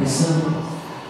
Pai Santo,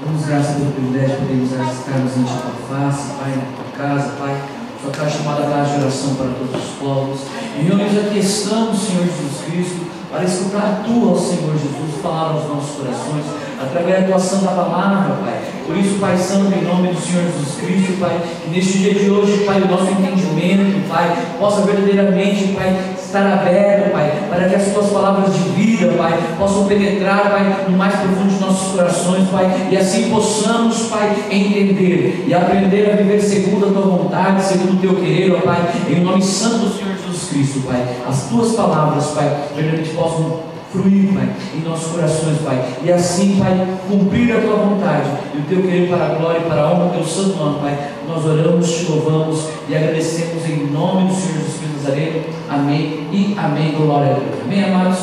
damos graças pelo privilégio de podermos estarmos ante a tua face, Pai, na tua casa, Pai. Sua casa chamada casa de oração para todos os povos. E reunidos aqui estamos, Senhor Jesus Cristo, para escutar a tua, Senhor Jesus, falar aos nossos corações, através da tua santa palavra, Pai. Por isso, Pai Santo, em nome do Senhor Jesus Cristo, Pai, que neste dia de hoje, Pai, o nosso entendimento, Pai, possa verdadeiramente, Pai, estar aberto, Pai, para que as tuas palavras de vida, Pai, possam penetrar, Pai, no mais profundo de nossos corações, Pai, e assim possamos, Pai, entender e aprender a viver segundo a tua vontade, segundo o teu querer, ó Pai, em nome santo do Senhor Jesus Cristo, Pai. As tuas palavras, Pai, verdadeiramente possam fluir, Pai, em nossos corações, Pai, e assim, Pai, cumprir a tua vontade e o teu querer para a glória e para a honra do teu santo nome, Pai. Nós oramos, te louvamos e agradecemos em nome do Senhor Jesus Cristo Nazareno. Amém e amém. Glória a Deus. Amém, amados?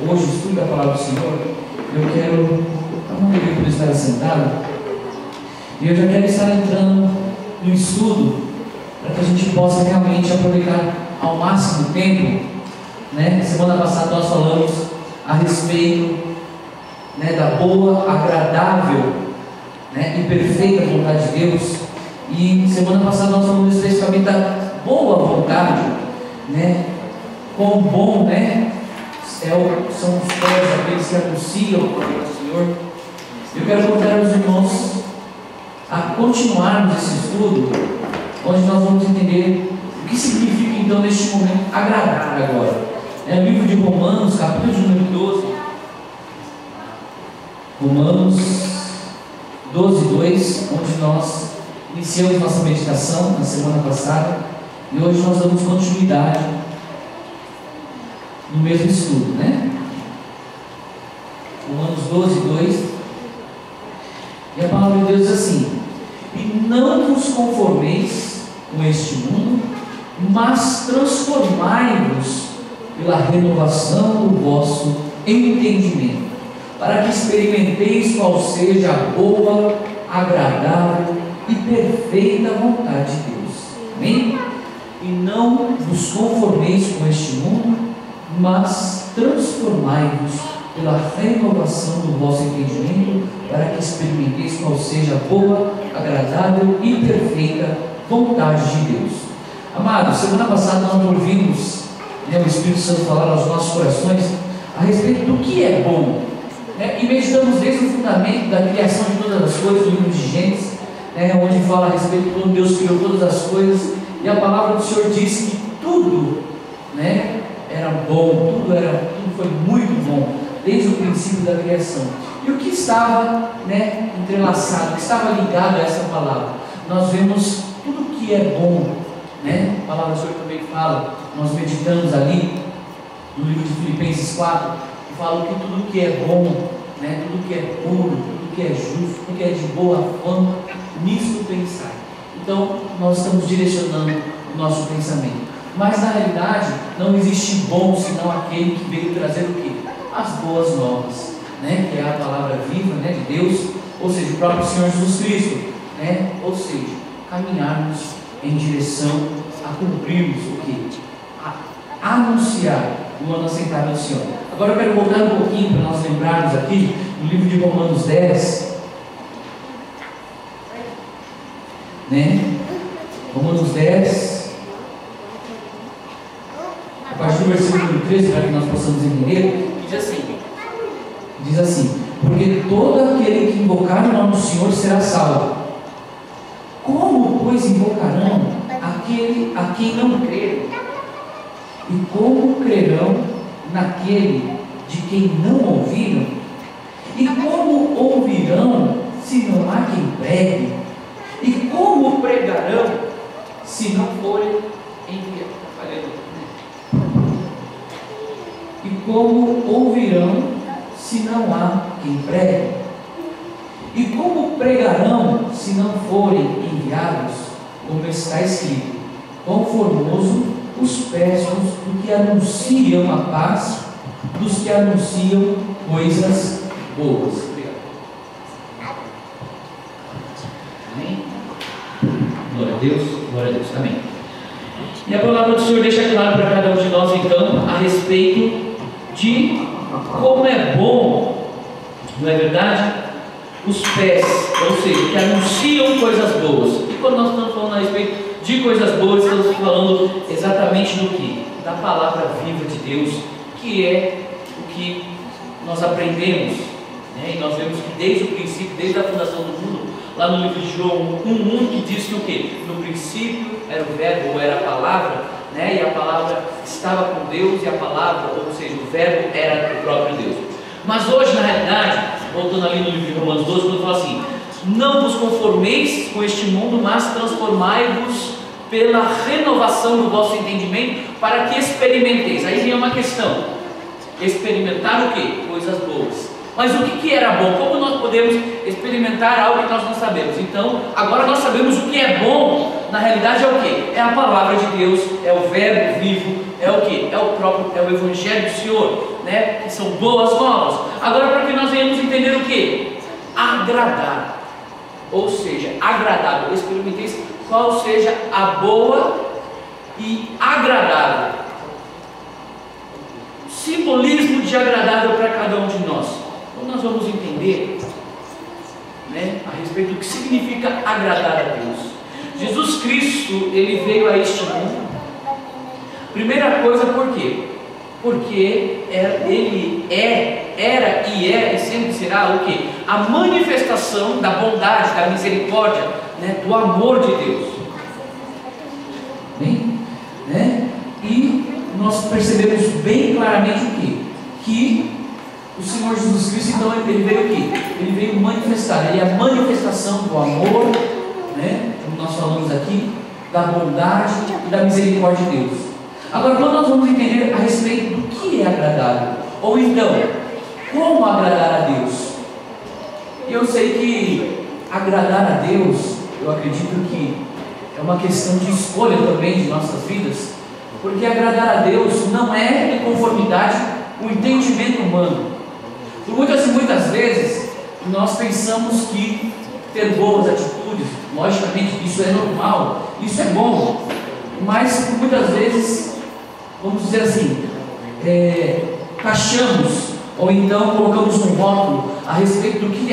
Hoje, estudo a palavra do Senhor. Eu quero, não queria poder estar sentado, e eu já quero estar entrando no estudo para que a gente possa realmente aproveitar ao máximo o tempo, né? Semana passada nós falamos a respeito, né, da boa, agradável, né, e perfeita vontade de Deus. E semana passada nós falamos especificamente da boa vontade, né? Quão bom, né? São os pés daqueles que anunciam o Senhor. Eu quero convidar os irmãos a continuarmos esse estudo, onde nós vamos entender o que significa então neste momento agradar agora. É o livro de Romanos, capítulo de número 12. Romanos 12, 2, onde nós iniciamos nossa meditação na semana passada, e hoje nós damos continuidade no mesmo estudo, né? Romanos 12, 2. E a palavra de Deus diz assim: e não vos conformeis com este mundo, mas transformai-vos pela renovação do vosso entendimento, para que experimenteis qual seja a boa, agradável e perfeita vontade de Deus. Amém? E não vos conformeis com este mundo, mas transformai-vos pela renovação do vosso entendimento, para que experimenteis qual seja a boa, agradável e perfeita vontade de Deus. Amados, semana passada nós ouvimos, o Espírito Santo falar aos nossos corações a respeito do que é bom, e meditamos desde o fundamento da criação de todas as coisas, do livro de Gênesis, onde fala a respeito de como Deus criou todas as coisas, e a palavra do Senhor diz que tudo, era bom, tudo foi muito bom, desde o princípio da criação. E o que estava, entrelaçado, o que estava ligado a essa palavra? Nós vemos tudo que é bom, a palavra do Senhor também fala, nós meditamos ali no livro de Filipenses 4, que fala que tudo que é bom, tudo que é puro, tudo que é justo, tudo que é de boa fama, nisso pensar. Então nós estamos direcionando o nosso pensamento, mas na realidade não existe bom senão aquele que veio trazer o quê? As boas novas, que é a palavra viva, de Deus, ou seja, o próprio Senhor Jesus Cristo, ou seja, caminharmos em direção a cumprirmos o quê? A anunciar o ano aceitável do Senhor. Agora eu quero voltar um pouquinho para nós lembrarmos aqui no livro de Romanos 10, Romanos 10, a partir do versículo 13, para que nós possamos entender, diz assim: porque todo aquele que invocar o nome do Senhor será salvo. Como, pois, invocarão aquele a quem não crê? E como crerão naquele de quem não ouviram? E como ouvirão se não há quem pregue? E como pregarão se não forem enviados? E como ouvirão se não há quem pregue? E como pregarão se não forem enviados? Como está escrito: quão formoso os pés dos que anunciam a paz, dos que anunciam coisas boas. Obrigado. Amém? Glória a Deus, glória a Deus. Amém. E a palavra do Senhor deixa claro para cada um de nós então a respeito de como é bom não é verdade? Os pés, ou seja, que anunciam coisas boas. E quando nós estamos falando a respeito de coisas boas, estamos falando exatamente do que? Da palavra viva de Deus, que é o que nós aprendemos, né? E nós vemos que desde o princípio, desde a fundação do mundo, lá no livro de João 1:1, que diz que o quê? No princípio era o verbo, ou era a palavra, né? E a palavra estava com Deus, e a palavra, ou seja, o verbo era o próprio Deus. Mas hoje, na realidade, voltando ali no livro de Romanos 12, quando fala assim: não vos conformeis com este mundo, mas transformai-vos pela renovação do vosso entendimento, para que experimenteis. Aí vem uma questão: experimentar o quê? Coisas boas. Mas o que era bom? Como nós podemos experimentar algo que nós não sabemos? Então, agora nós sabemos o que é bom. Na realidade é o quê? É a palavra de Deus, é o verbo vivo, é o quê? É o Evangelho do Senhor, né? Que são boas novas. Agora, para que nós venhamos entender o quê? Agradar. Ou seja, agradável. Experimenteis qual seja a boa e agradável. Simbolismo de agradável para cada um de nós. Então nós vamos entender, né, a respeito do que significa agradar a Deus. Jesus Cristo, Ele veio a este mundo. Primeira coisa, por quê? Porque Ele era e é e sempre será o quê? A manifestação da bondade, da misericórdia, né, do amor de Deus. Bem, né? E nós percebemos bem claramente o quê? Que o Senhor Jesus Cristo, então, Ele veio o quê? Ele veio manifestar, Ele é a manifestação do amor, né? Como nós falamos aqui, da bondade e da misericórdia de Deus. Agora, quando nós vamos entender a respeito do que é agradável, ou então, como agradar a Deus, eu sei que agradar a Deus, eu acredito que é uma questão de escolha também de nossas vidas, porque agradar a Deus não é em conformidade com o entendimento humano. Por muitas e muitas vezes nós pensamos que ter boas atitudes, logicamente isso é normal, isso é bom, mas por muitas vezes, vamos dizer assim, taxamos ou então colocamos um rótulo a respeito do que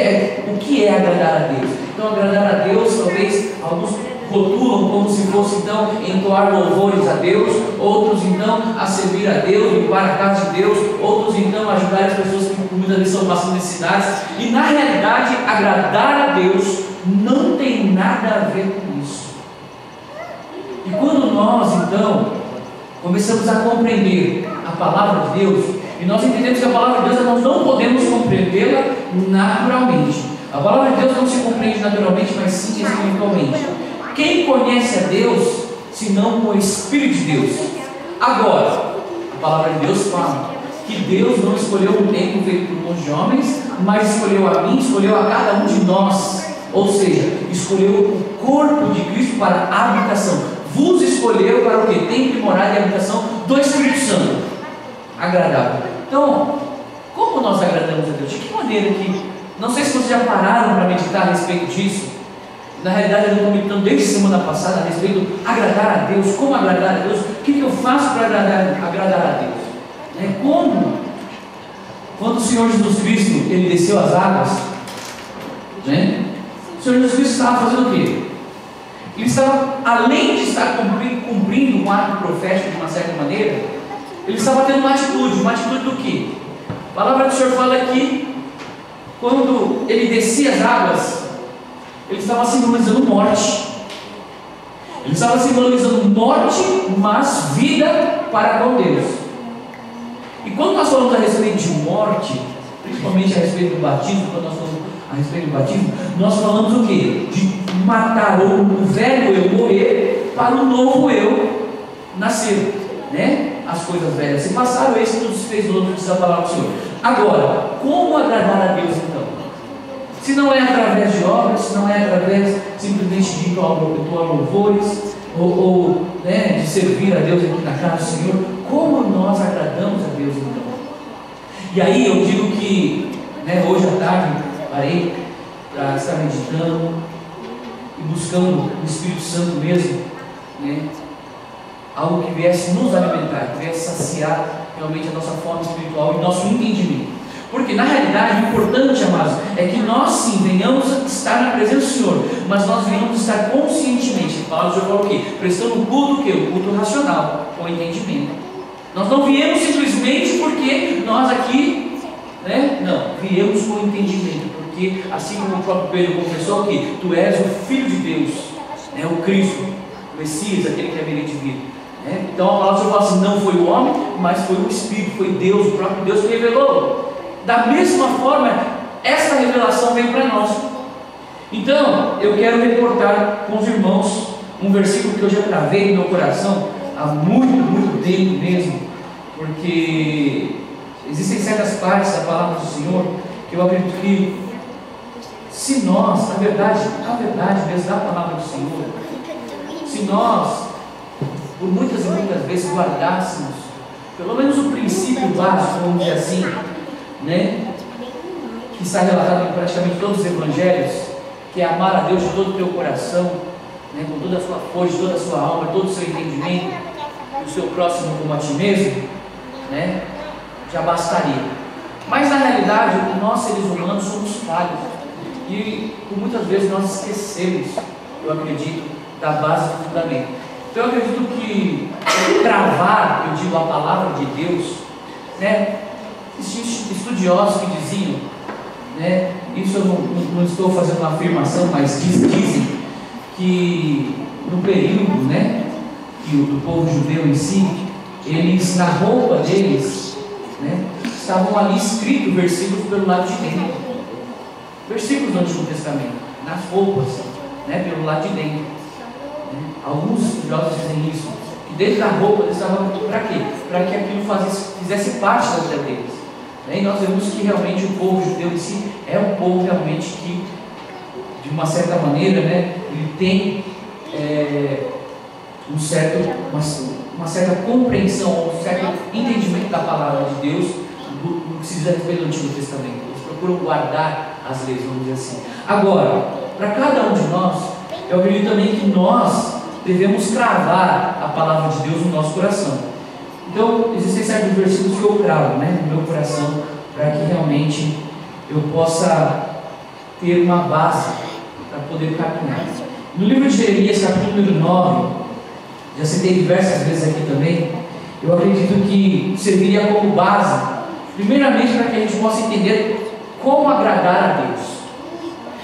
é agradar a Deus. Então, agradar a Deus, talvez alguns rotulam como se fosse então entoar louvores a Deus, outros então a servir a Deus, limpar a casa de Deus, outros então ajudar as pessoas que muitas vezes são passando necessidades. E na realidade, agradar a Deus não tem nada a ver com isso. E quando nós então começamos a compreender a palavra de Deus, e nós entendemos que a palavra de Deus nós não podemos compreendê-la naturalmente. A palavra de Deus não se compreende naturalmente, mas sim espiritualmente. Quem conhece a Deus, senão com o Espírito de Deus? Agora, a palavra de Deus fala que Deus não escolheu um templo feito por mãos de homens, mas escolheu a mim, escolheu a cada um de nós. Ou seja, escolheu o corpo de Cristo para a habitação. Vos escolheu para o que? Templo e morada e habitação do Espírito Santo. Agradável. Então, como nós agradamos a Deus? De que maneira que... Não sei se vocês já pararam para meditar a respeito disso. Na realidade, eu estou meditando desde semana passada a respeito de agradar a Deus. Como agradar a Deus? O que eu faço para agradar a Deus? Quando o Senhor Jesus Cristo Ele desceu as águas, né? O Senhor Jesus Cristo estava fazendo o quê? Ele estava, além de estar cumprindo um ato profético de uma certa maneira, ele estava tendo uma atitude do quê? A palavra do Senhor fala que quando ele descia as águas, ele estava simbolizando morte. Ele estava simbolizando morte, mas vida para com Deus. E quando nós falamos a respeito de morte, principalmente a respeito do batismo, quando nós falamos a respeito do batismo, nós falamos o quê? De matar o velho eu morrer para o novo eu nascer, né? As coisas velhas se passaram, esse tudo se fez novo, precisa falar do Senhor. Agora, como agradar a Deus então? Se não é através de obras, se não é através simplesmente de entoar louvores, ou né, de servir a Deus aqui na casa do Senhor, como nós agradamos a Deus então? E aí eu digo que, né, hoje à tarde parei para estar meditando e buscando o Espírito Santo mesmo, né, algo que viesse nos alimentar, que viesse saciar realmente a nossa forma espiritual e nosso entendimento. Porque na realidade o importante, amados, é que nós sim venhamos estar na presença do Senhor, mas nós venhamos estar conscientemente. A palavra do Senhor fala o quê? Prestando culto o quê? O culto racional, com entendimento. Nós não viemos simplesmente porque nós aqui, né? Não, viemos com entendimento, porque assim como o próprio Pedro confessou que tu és o Filho de Deus, né? O Cristo, o Messias, aquele que haveria de vir. Então a palavra do Senhor fala assim, não foi o homem, mas foi o Espírito, foi Deus, o próprio Deus que revelou. Da mesma forma, essa revelação vem para nós. Então, eu quero reportar com os irmãos um versículo que eu já gravei no meu coração há muito tempo mesmo, porque existem certas partes da palavra do Senhor que eu acredito que, se nós, na verdade mesmo da palavra do Senhor, se nós, por muitas e muitas vezes, guardássemos pelo menos o princípio básico, vamos dizer assim, né, que está relatado em praticamente todos os evangelhos, que é amar a Deus de todo o teu coração, né, com toda a sua força, de toda a sua alma, todo o seu entendimento, e o seu próximo como a ti mesmo, né, já bastaria. Mas na realidade, nós seres humanos somos falhos, e por muitas vezes nós esquecemos, eu acredito, da base do fundamento. Então eu acredito que cravar, eu digo, a palavra de Deus, né, existem estudiosos que diziam, né, isso eu não estou fazendo uma afirmação, mas dizem que no período, né, que do povo judeu em si, eles, na roupa deles, né, estavam ali escritos versículos pelo lado de dentro, versículos do Antigo Testamento, nas roupas, né, pelo lado de dentro, né. Alguns estudiosos dizem isso, que dentro da roupa eles estavam para quê? Para que aquilo fizesse parte da vida deles. E nós vemos que realmente o povo judeu em si é um povo realmente que, de uma certa maneira, né, ele tem uma certa compreensão, um certo entendimento da palavra de Deus, do que se diz a respeito do Antigo Testamento. Eles procuram guardar as leis, vamos dizer assim. Agora, para cada um de nós, eu acredito também que nós devemos cravar a palavra de Deus no nosso coração. Então, existem certos versículos que eu cravo, né, no meu coração, para que realmente eu possa ter uma base para poder caminhar. No livro de Jeremias, capítulo número 9, já citei diversas vezes aqui também, eu acredito que serviria como base, primeiramente para que a gente possa entender como agradar a Deus.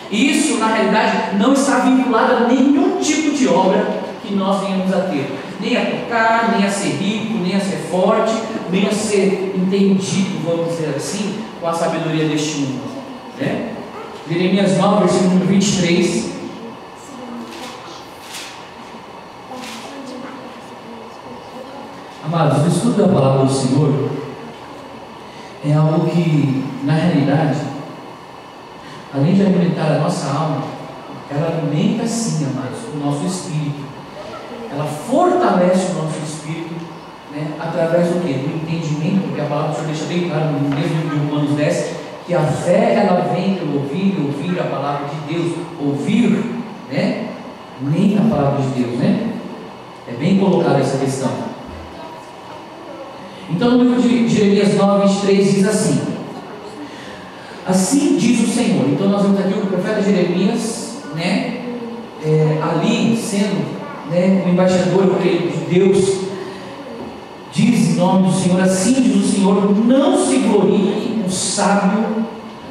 E isso, na realidade, não está vinculado a nenhum tipo de obra que nós venhamos a ter, nem a tocar, nem a ser rico, nem a ser forte, nem a ser entendido, vamos dizer assim, com a sabedoria deste mundo, né? Jeremias 9, versículo 23. Amados, o estudo da palavra do Senhor é algo que, na realidade, além de alimentar a nossa alma, ela alimenta sim, amados, o nosso espírito. Ela fortalece o nosso espírito, né, através do quê? Do entendimento, porque a palavra do Senhor deixa bem claro no mesmo livro de Romanos 10, que a fé ela vem pelo ouvir a palavra de Deus, ouvir, né, nem a palavra de Deus, né? É bem colocada essa questão. Então no livro de Jeremias 9, 23 diz assim: assim diz o Senhor. Então nós vemos aqui o profeta Jeremias, né, ali sendo, né, o embaixador de Deus, diz em nome do Senhor: assim diz o Senhor, não se glorie o sábio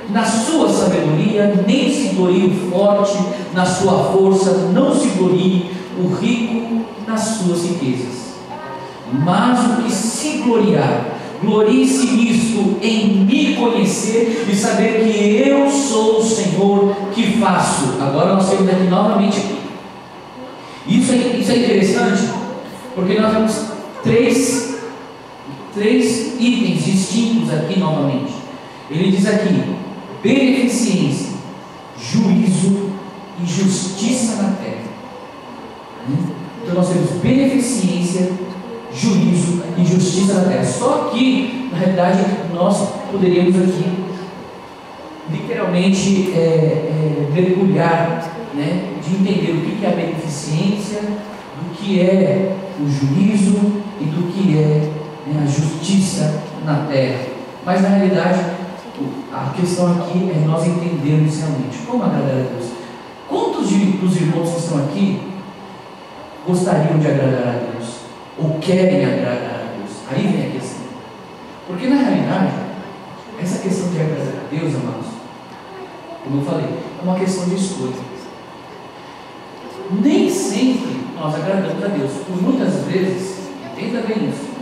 na sua sabedoria, nem se glorie o forte na sua força, não se glorie o rico nas suas riquezas, mas o que se gloriar, glorie-se nisto, em me conhecer e saber que eu sou o Senhor que faço. Agora nós temos aqui novamente, isso é interessante, porque nós temos três itens distintos aqui novamente. Ele diz aqui: beneficência, juízo e justiça na terra. Então nós temos beneficência, juízo e justiça na terra. Só que, na realidade, nós poderíamos aqui literalmente mergulhar, né, de entender o que é a beneficência, do que é o juízo e do que é, né, a justiça na terra. Mas na realidade A questão aqui é nós entendermos realmente como agradar a Deus. Quantos dos irmãos que estão aqui gostariam de agradar a Deus? Ou querem agradar a Deus? Aí vem a questão. Porque na realidade, essa questão de agradar a Deus, amados, como eu falei, é uma questão de escolha. Nem sempre nós agradamos a Deus. Por muitas vezes, entenda bem isso,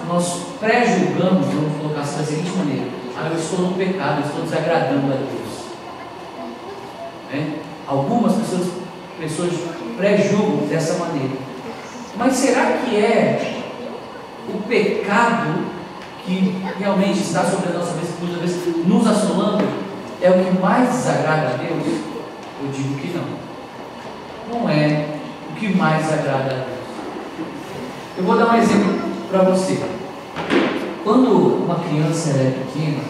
nós pré-julgamos, vamos colocar assim da seguinte maneira: eu estou no pecado, eu estou desagradando a Deus. Algumas pessoas pré-julgam dessa maneira. Mas será que é o pecado que realmente está sobre a nossa vida, muitas vezes nos assolando, é o que mais desagrada a Deus? Eu digo que não. Não é o que mais agrada a Deus. Eu vou dar um exemplo para você. Quando uma criança é pequena,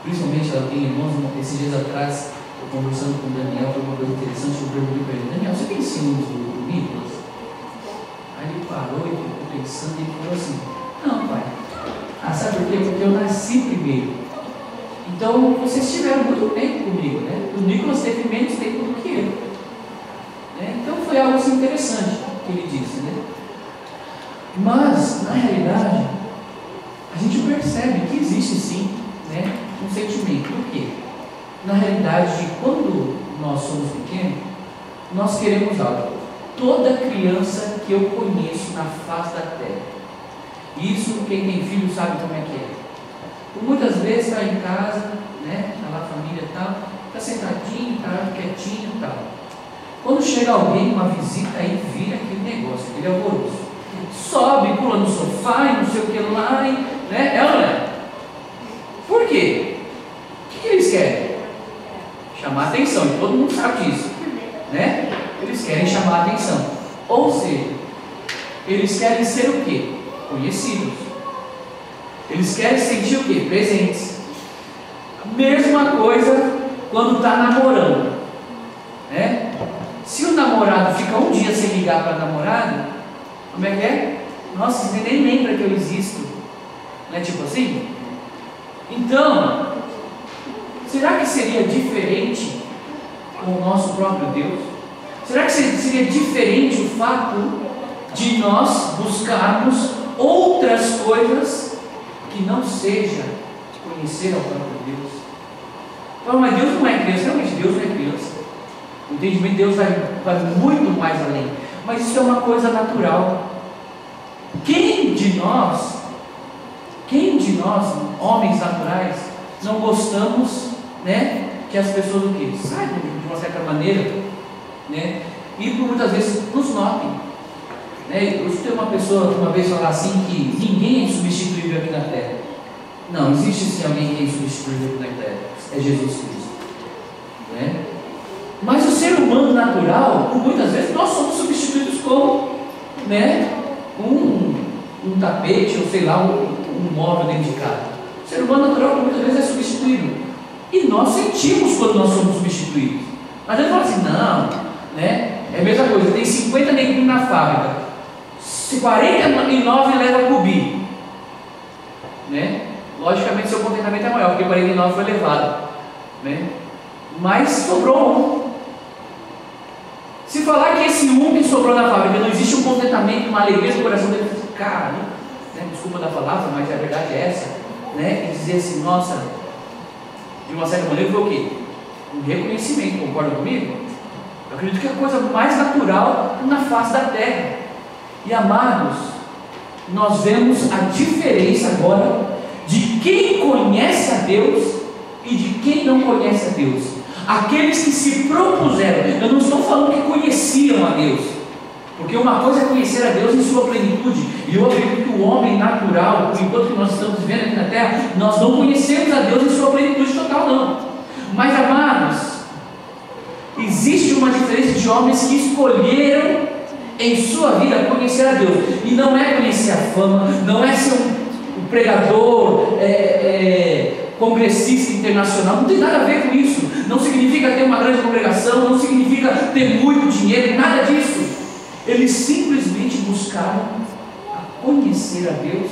principalmente ela tem irmãos, esses dias atrás, eu conversando com o Daniel, foi uma coisa interessante, eu perguntei para ele: Daniel, você tem ciúmes do Nicolas? Aí ele parou e ficou pensando e falou assim: não, pai. Sabe por quê? Porque eu nasci primeiro. Então, vocês tiveram muito tempo comigo, O Nicolas teve menos tempo do que eu. Então, foi algo assim interessante que ele disse, Mas, na realidade, a gente percebe que existe sim, um sentimento. Por quê? Na realidade, quando nós somos pequenos, nós queremos algo. Toda criança que eu conheço na face da terra, isso quem tem filho sabe como é que é. Por muitas vezes está em casa, está lá a família e tal, está sentadinho, está quietinho e tal. Quando chega alguém, uma visita, aí vira aquele negócio, aquele alvoroço. Sobe, pula no sofá e não sei o que lá, é ou não é? Por quê? O que eles querem? Chamar a atenção, e todo mundo sabe disso, Eles querem chamar a atenção. Ou seja, eles querem ser o quê? Conhecidos. Eles querem sentir o quê? Presentes. Mesma coisa quando está namorando, Se o namorado fica um dia sem ligar para a namorada, como é que é? Nossa, você nem lembra que eu existo, tipo assim? Então, será que seria diferente com o nosso próprio Deus? Será que seria diferente o fato de nós buscarmos outras coisas que não seja conhecer ao próprio Deus? Então, mas Deus não é criança, realmente Deus não é criança. O entendimento de Deus vai muito mais além. Mas isso é uma coisa natural. Quem de nós, homens naturais, não gostamos, que as pessoas o quê? Saibam de uma certa maneira, e muitas vezes nos notem. Eu escutei uma pessoa uma vez falar assim que ninguém é insubstituível aqui na terra. Não, existe sim alguém que é insubstituível aqui na terra. É Jesus Cristo. Mas o ser humano natural, muitas vezes nós somos substituídos como um tapete, ou sei lá, um móvel dentro de casa. O ser humano natural muitas vezes é substituído. E nós sentimos quando nós somos substituídos. Mas ele fala assim: não, é a mesma coisa, tem 50 neguinhos na fábrica, 49 leva cubi, Logicamente seu contentamento é maior, porque 49 foi levado, mas sobrou um. Se falar que esse um que sobrou na fábrica, não existe um contentamento, uma alegria no coração dele, cara, desculpa da palavra, mas a verdade é essa, e dizer assim: nossa, de uma certa maneira foi o quê? Um reconhecimento, concorda comigo? Eu acredito que é a coisa mais natural na face da terra. E amados, nós vemos a diferença agora de quem conhece a Deus e de quem não conhece a Deus. Aqueles que se propuseram, eu não estou falando que conheciam a Deus, porque uma coisa é conhecer a Deus em sua plenitude, e eu acredito que o homem natural, enquanto nós estamos vivendo aqui na terra, nós não conhecemos a Deus em sua plenitude total, não. Mas amados, existe uma diferença de homens que escolheram em sua vida conhecer a Deus, e não é conhecer a fama, não é ser um pregador, congressista internacional, não tem nada a ver com isso. Não significa ter uma grande congregação, não significa ter muito dinheiro, nada disso. Eles simplesmente buscaram conhecer a Deus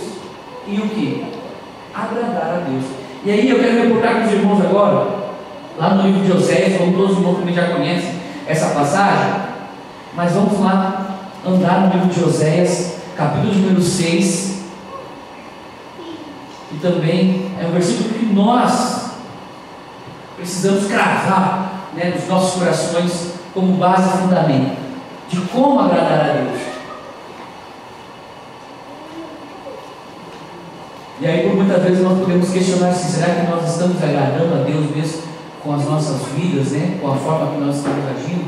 e o que? agradar a Deus. E aí eu quero reportar com os irmãos agora, lá no livro de Oséias, como todos os irmãos também já conhecem essa passagem, mas vamos lá andar no livro de Oséias, capítulo número 6, e também é um versículo que nós precisamos cravar, né, nos nossos corações como base e fundamento de como agradar a Deus. E aí por muitas vezes nós podemos questionar assim, será que nós estamos agradando a Deus mesmo com as nossas vidas, né, com a forma que nós estamos agindo?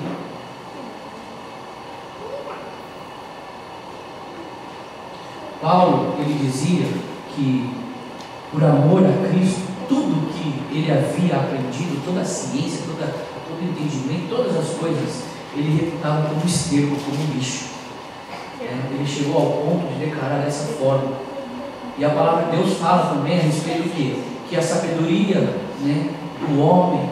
Paulo, ele dizia que por amor a Cristo, tudo que ele havia aprendido, toda a ciência, todo o entendimento, todas as coisas, ele reputava como esterco, como lixo. Ele chegou ao ponto de declarar dessa forma. E a palavra de Deus fala também a respeito do quê? Que a sabedoria, né, do homem,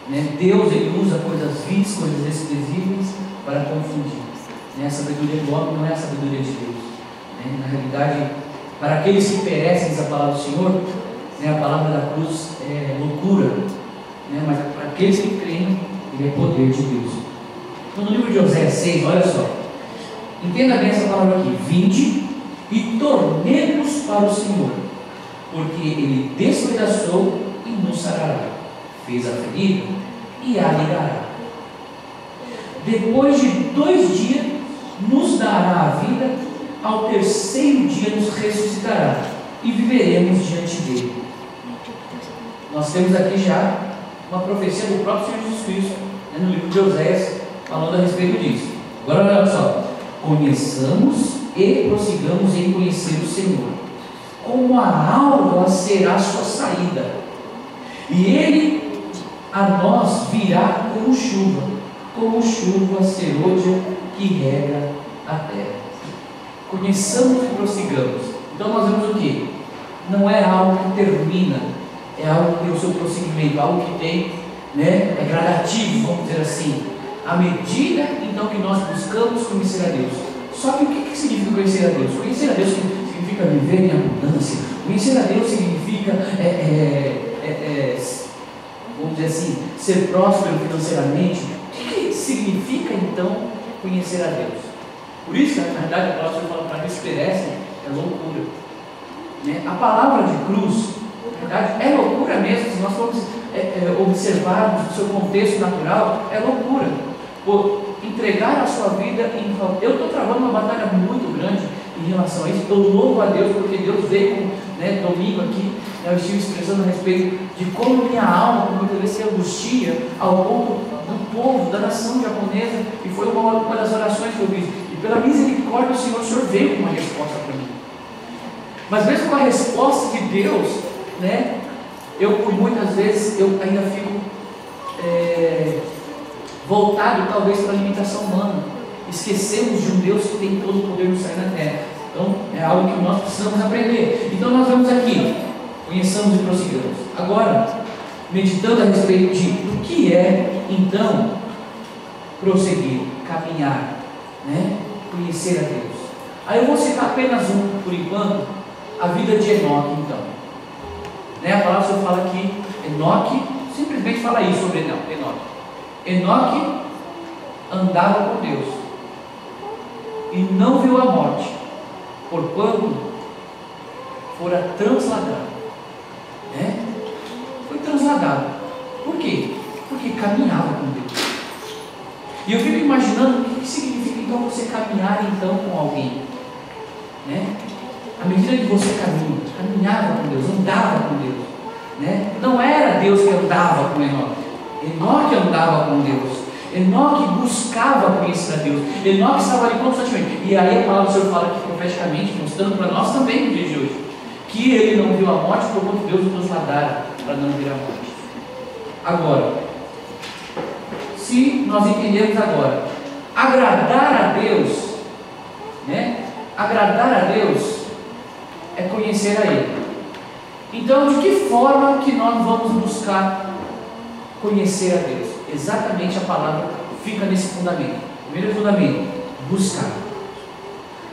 né, Deus ele usa coisas vis, coisas desprezíveis para confundir. A sabedoria do homem não é a sabedoria de Deus. Na realidade, para aqueles que perecem, diz a palavra do Senhor, a palavra da cruz é loucura, mas para aqueles que creem, ele é poder de Deus. Então, no livro de Oséias 6, olha só, entenda bem essa palavra aqui: vinde e tornemos para o Senhor, porque ele despedaçou e nos sarará, fez a ferida e a ligará. Depois de 2 dias, nos dará a vida, ao 3º dia nos ressuscitará e viveremos diante dele. Nós temos aqui já uma profecia do próprio Senhor Jesus Cristo, no livro de Oséias, falando a respeito disso. Agora olha só: conheçamos e prossigamos em conhecer o Senhor, como a alva será sua saída, e ele a nós virá como chuva serôdia que rega a terra. Conheçamos e prossigamos. Então nós vemos o que? Não é algo que termina, é algo que tem o seu prosseguimento, algo que tem, é gradativo, vamos dizer assim, à medida então que nós buscamos conhecer a Deus. Só que o que significa conhecer a Deus? Conhecer a Deus significa viver em abundância. Conhecer a Deus significa, vamos dizer assim, ser próspero financeiramente. O que significa então conhecer a Deus? Por isso que na verdade a palavra fala para aqueles que perecem, é loucura. A palavra de cruz, na verdade, é loucura mesmo. Se nós formos observarmos o seu contexto natural, é loucura. Por entregar a sua vida em favor. Eu estou travando uma batalha muito grande em relação a isso. Eu louvo a Deus porque Deus veio domingo aqui. Eu estive expressando a respeito de como minha alma muitas vezes se angustia ao ponto do povo, da nação japonesa, e foi uma das orações que eu fiz. E pela misericórdia do Senhor, o Senhor veio com uma resposta para mim. Mas mesmo com a resposta de Deus, eu por muitas vezes eu ainda fico voltado talvez para a limitação humana. Esquecemos de um Deus que tem todo o poder no céu e na terra. Então é algo que nós precisamos aprender. Então nós vamos aqui, conheçamos e prossigamos. Agora, meditando a respeito do que é então prosseguir, caminhar, conhecer a Deus. Aí eu vou citar apenas um por enquanto, a vida de Enoque então. A palavra só fala aqui, Enoque, simplesmente fala isso sobre Enoque. Enoque andava com Deus e não viu a morte, porquanto fora transladado. Foi transladado. Por quê? Porque caminhava com Deus. E eu fico imaginando o que significa então você caminhar então com alguém. À medida que você caminhava com Deus, andava com Deus. Não era Deus que andava com Enoque. Enoque andava com Deus. Enoque buscava conhecer a Deus. Enoque estava ali constantemente. E aí a palavra do Senhor fala aqui profeticamente, mostrando para nós também no dia de hoje, que ele não viu a morte porquanto Deus o transladara para não vir a morte. Agora, se nós entendemos agora, agradar a Deus, agradar a Deus é conhecer a Ele. Então, de que forma que nós vamos buscar conhecer a Deus? Exatamente a palavra fica nesse fundamento. Primeiro fundamento, buscar.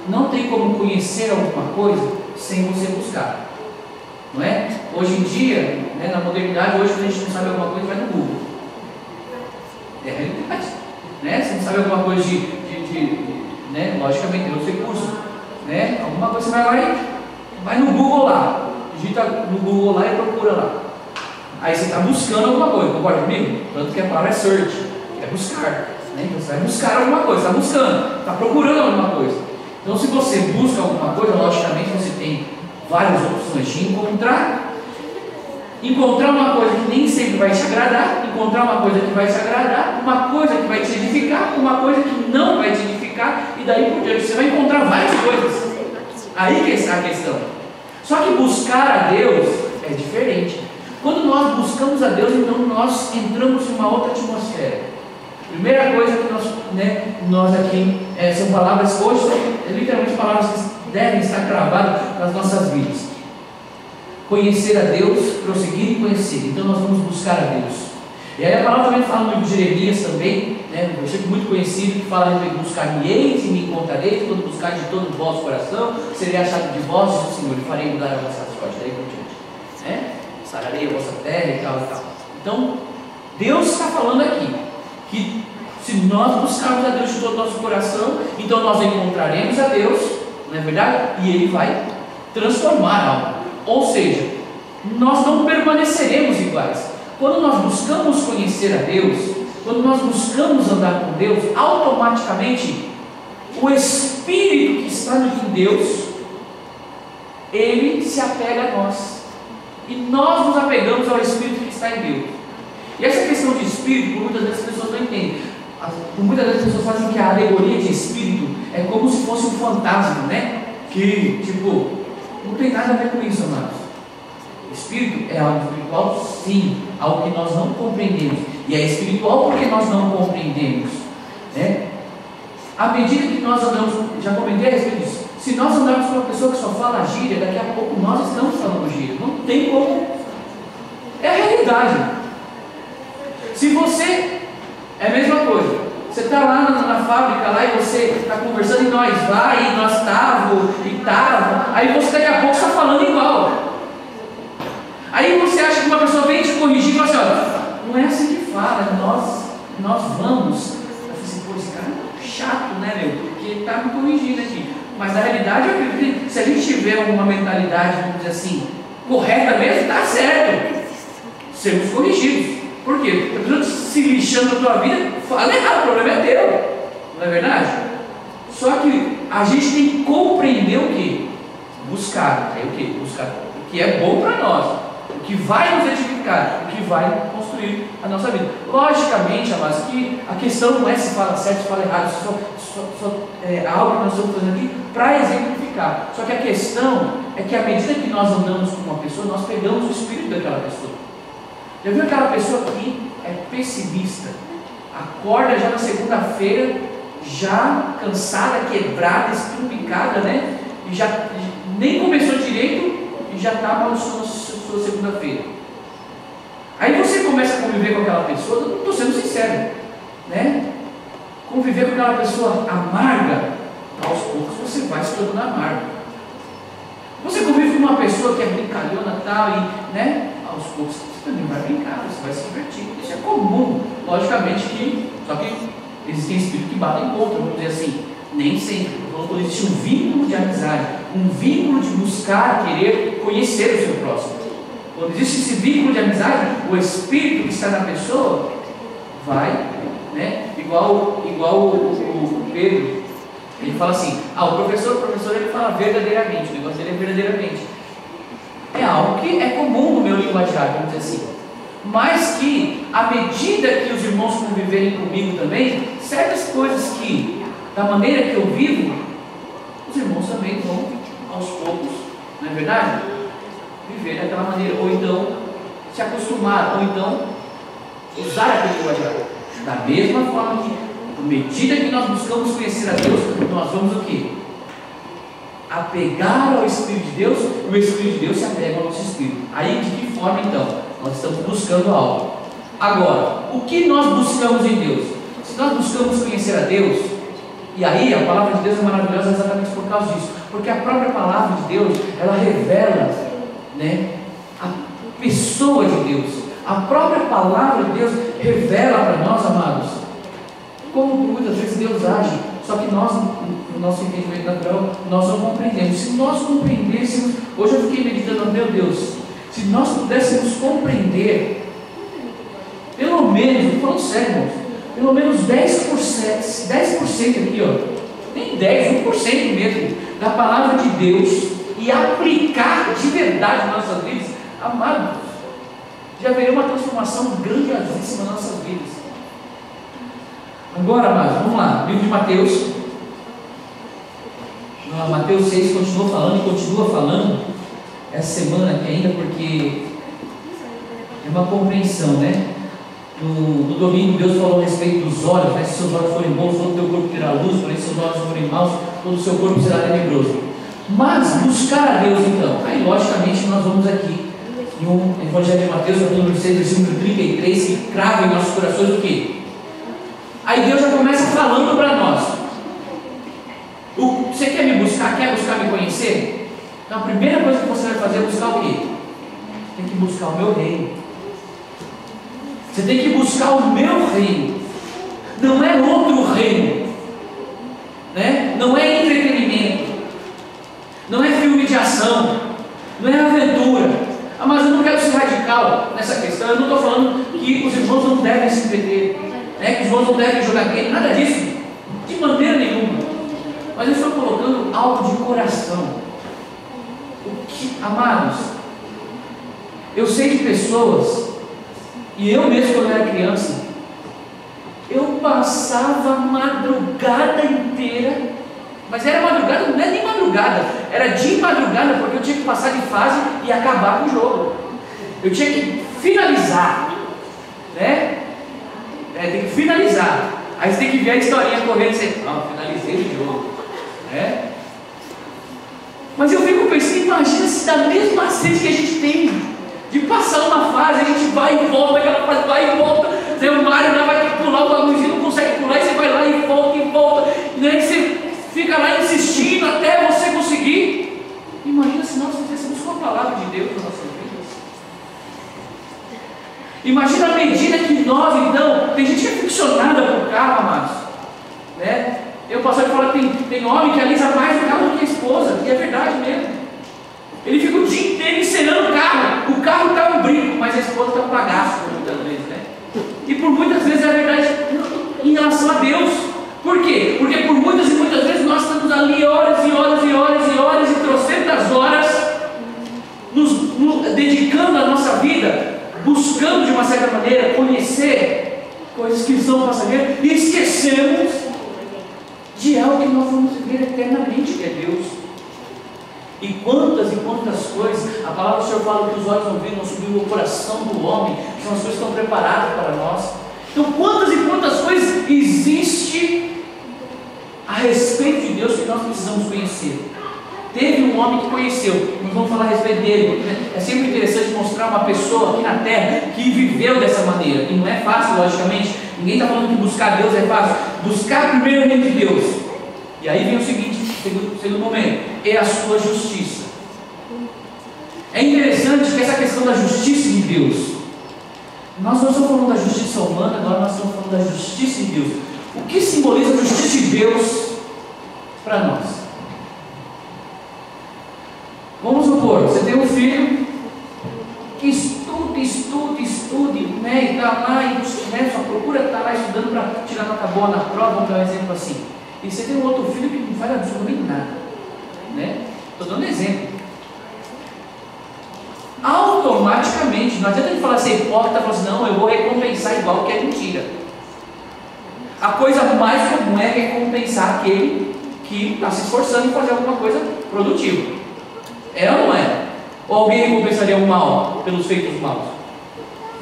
Não tem como conhecer alguma coisa sem você buscar, não é? Hoje em dia, né, na modernidade, hoje quando a gente não sabe alguma coisa, vai no Google. É a realidade. Né? Se não sabe alguma coisa né, logicamente tem outros recursos, né? Alguma coisa você vai no Google lá, digita no Google lá e procura lá. Aí você está buscando alguma coisa, concorda comigo? Tanto que a palavra é search, é buscar, né? Então você vai buscar alguma coisa, está buscando, está procurando alguma coisa. Então se você busca alguma coisa, logicamente você tem várias opções de encontrar uma coisa que nem sempre vai te agradar, encontrar uma coisa que vai te agradar, uma coisa que vai te edificar, uma coisa que não vai te edificar, e daí por diante você vai encontrar várias coisas. Aí que está a questão. Só que buscar a Deus é diferente. Quando nós buscamos a Deus, então nós entramos em uma outra atmosfera. Primeira coisa que nós aqui, são palavras, hoje são literalmente palavras que devem estar cravadas nas nossas vidas. Conhecer a Deus, prosseguir e conhecer. Então nós vamos buscar a Deus. E aí a palavra também fala no livro de Jeremias também, né, um versículo muito conhecido que fala: buscar-me-eis e me encontrareis, quando buscar de todo o vosso coração, serei achado de vós, diz o Senhor, e farei mudar a vossa sorte. Daí por diante, né? Sararei a vossa terra e tal e tal. Então Deus está falando aqui que se nós buscarmos a Deus de todo o nosso coração, então nós encontraremos a Deus, não é verdade? E Ele vai transformar algo. Ou seja, nós não permaneceremos iguais. Quando nós buscamos conhecer a Deus, quando nós buscamos andar com Deus, automaticamente o Espírito que está em Deus, ele se apega a nós. E nós nos apegamos ao Espírito que está em Deus. E essa questão de Espírito, por muitas vezes as pessoas não entendem. Por muitas vezes as pessoas fazem que a alegoria de Espírito é como se fosse um fantasma, né? Que, tipo, não tem nada a ver com isso, amados. Espírito é algo espiritual, sim, algo que nós não compreendemos. E é espiritual porque nós não compreendemos, né? À medida que nós andamos, já comentei a respeito disso, se nós andarmos com uma pessoa que só fala gíria, daqui a pouco nós estamos falando gíria. Não tem como. É a realidade. Se você, é a mesma coisa. Você está lá na fábrica lá e você está conversando e nós vai, e nós estávamos, e tava. Aí você daqui a pouco está falando igual. Aí você acha que uma pessoa vem te corrigir e fala assim: olha, não é assim que fala, nós vamos. Eu falei assim: pô, esse cara é chato, né, meu? Porque ele está me corrigindo aqui. Mas na realidade eu acredito que se a gente tiver uma mentalidade, vamos dizer assim, correta mesmo, está certo. Sermos corrigidos. Por quê? A pessoa se lixando na tua vida, fala errado, o problema é teu. Não é verdade? Só que a gente tem que compreender o que? Buscar. É o que? Buscar o que é bom para nós, o que vai nos edificar, o que vai construir a nossa vida. Logicamente, amados, que a questão não é se fala certo, se fala errado, só é algo que nós estamos fazendo aqui para exemplificar. Só que a questão é que à medida que nós andamos com uma pessoa, nós pegamos o espírito daquela pessoa. Já viu aquela pessoa que é pessimista, acorda já na segunda-feira, já cansada, quebrada, estrupicada, né? E já nem começou direito e já está amaldiçoando a sua segunda-feira. Aí você começa a conviver com aquela pessoa, estou sendo sincero, né? Conviver com aquela pessoa amarga, aos poucos você vai se tornando amargo. Você convive com uma pessoa que é brincalhona e tal, e, né? Aos poucos você também vai brincar, você vai se divertir. Isso é comum, logicamente que, só que existem espíritos que batem contra, vamos dizer assim, nem sempre. Quando existe um vínculo de amizade, um vínculo de buscar, querer conhecer o seu próximo. Quando existe esse vínculo de amizade, o espírito que está na pessoa vai, né? Igual o Pedro, ele fala assim: o professor ele fala verdadeiramente, o negócio dele é verdadeiramente. É algo que é comum no meu linguajar, vamos dizer assim. Mas que, à medida que os irmãos conviverem comigo também, certas coisas que, da maneira que eu vivo, os irmãos também vão, aos poucos, não é verdade? Viver daquela maneira, ou então se acostumar, ou então usar aquele linguajar. Da mesma forma que, à medida que nós buscamos conhecer a Deus, nós vamos o quê? Apegar ao Espírito de Deus, e o Espírito de Deus se apega ao nosso Espírito. Aí de que forma então? Nós estamos buscando algo. Agora, o que nós buscamos em Deus? Se nós buscamos conhecer a Deus, e aí a palavra de Deus é maravilhosa exatamente por causa disso, porque a própria palavra de Deus, ela revela, né, pessoa de Deus. A própria palavra de Deus revela para nós, amados, como muitas vezes Deus age, só que nós, no nosso entendimento natural, nós não compreendemos. Se nós compreendêssemos, hoje eu fiquei meditando, meu Deus, se nós pudéssemos compreender, pelo menos, falando sério, irmãos, pelo menos 10% aqui, ó, nem 10, 1% mesmo, da palavra de Deus, e aplicar de verdade nas nossas vidas, amados, já haveria uma transformação grandiosíssima nas nossas vidas. Agora, amados, vamos lá, livro de Mateus. Mateus 6 continua falando essa semana aqui ainda, porque é uma compreensão, né? No domingo Deus falou a respeito dos olhos, né? Se seus olhos forem bons, todo o teu corpo terá luz, porém se seus olhos forem maus, todo o seu corpo será tenebroso. Mas buscar a Deus então, aí logicamente nós vamos aqui no Evangelho de Mateus, capítulo 6, versículo 33, que crava em nossos corações o quê? Aí Deus já começa falando para nós. Você quer me buscar? Quer buscar me conhecer? Então a primeira coisa que você vai fazer é buscar o quê? Tem que buscar o meu reino. Você tem que buscar o meu reino. Não é outro reino, né? Não é entretenimento, não é filme de ação, não é aventura. Mas eu não quero ser radical nessa questão. Eu não estou falando que os irmãos não devem se entreter, né? Que os irmãos não devem jogar game, nada disso, de maneira nenhuma. Mas eu estou colocando algo de coração. Amados, eu sei de pessoas, e eu mesmo quando era criança, eu passava a madrugada inteira, mas era madrugada, não é nem madrugada, era de madrugada, porque eu tinha que passar de fase e acabar com o jogo. Eu tinha que finalizar, né? Tem que finalizar. Aí você tem que ver a historinha correndo e você, não, finalizei o jogo, né? Mas eu fico pensando, imagina se da mesma sede que a gente tem de passar uma fase, a gente vai e volta, aquela fase vai e volta, daí o Mário lá vai pular o bagulho, não consegue pular, e você vai lá e volta, e daí você fica lá insistindo até você conseguir. Imagina se nós fizéssemos com a palavra de Deus nas nossas vidas. Imagina a medida que nós, então, tem gente que é ficcionada por carro, amados, né? Eu posso falar que tem homem que alisa mais o carro do que a esposa, e é verdade mesmo. Ele fica o dia inteiro encenando o carro está um brinco, mas a esposa está um bagaço, muitas vezes, né? E por muitas vezes é verdade em relação a Deus. Por quê? Porque por muitas e muitas vezes nós estamos ali horas e horas e horas e horas e trocentas horas nos dedicando a nossa vida, buscando de uma certa maneira conhecer coisas que são passageiras, e esquecemos de algo que nós vamos viver eternamente, que é Deus. E quantas coisas, a palavra do Senhor fala que os olhos não veem, não subiu o coração do homem, que são as coisas que estão preparadas para nós. Então quantas e quantas coisas existe a respeito de Deus que nós precisamos conhecer. Teve um homem que conheceu, nós vamos falar a respeito dele. É sempre interessante mostrar uma pessoa aqui na terra que viveu dessa maneira, e não é fácil, logicamente. Ninguém está falando que buscar Deus é fácil. Buscar primeiro o reino de Deus, e aí vem o seguinte, segundo momento, é a sua justiça. É interessante que essa questão da justiça de Deus, nós não estamos falando da justiça humana, agora nós estamos falando da justiça de Deus. O que simboliza a justiça de Deus para nós? Vamos supor, você tem um filho que estuda, né, e está lá, e né, sua procura está lá estudando para tirar nota boa na prova, vamos dar um exemplo assim. E você tem um outro filho que não faz absolutamente nada, né? Estou dando um exemplo. Automaticamente, não adianta ele falar assim, hipócrita, falar assim, não, eu vou recompensar igual, que é mentira. A coisa mais comum é recompensar aquele que está se esforçando em fazer alguma coisa produtiva. É ou não é? Ou alguém recompensaria o mal pelos feitos maus?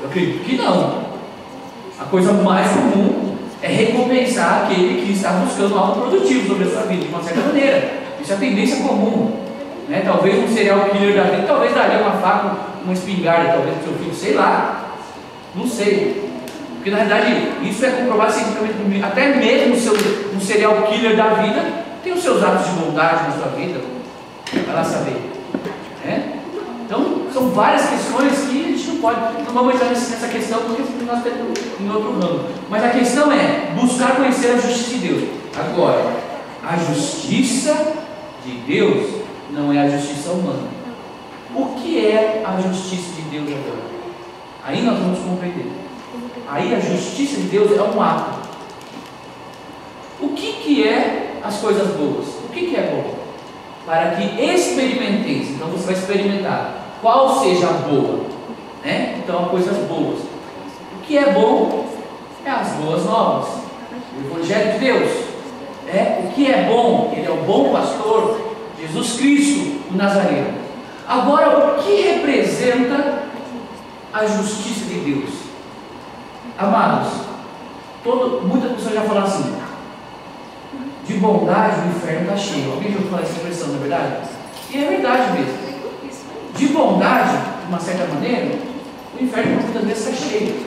Eu acredito que não. A coisa mais comum é recompensar aquele que está buscando algo produtivo sobre a sua vida, de uma certa maneira. Isso é a tendência comum, né? Talvez um serial killer da vida, talvez daria uma faca, uma espingarda, talvez para o seu filho, sei lá, não sei. Porque na verdade isso é comprovado cientificamente. Até mesmo um serial killer da vida tem os seus atos de bondade na sua vida, vai lá saber, né? Então são várias questões que a gente não pode, não vamos entrar nessa questão porque nós estamos em outro ramo. Mas a questão é buscar conhecer a justiça de Deus. Agora, a justiça de Deus não é a justiça humana. O que é a justiça de Deus agora? Aí nós vamos compreender. Aí a justiça de Deus é um ato. O que é as coisas boas? O que é bom? Para que experimenteis. Então você vai experimentar qual seja a boa, né? Então, coisas boas. O que é bom é as boas novas, o Evangelho de Deus. O que é bom? Ele é o bom pastor, Jesus Cristo, o Nazareno. Agora, o que representa a justiça de Deus? Amados, muitas pessoas já falaram assim: de bondade o inferno está cheio. Alguém já ouviu falar essa expressão, não é verdade? E é verdade mesmo. De bondade, de uma certa maneira, o inferno muitas vezes está cheio.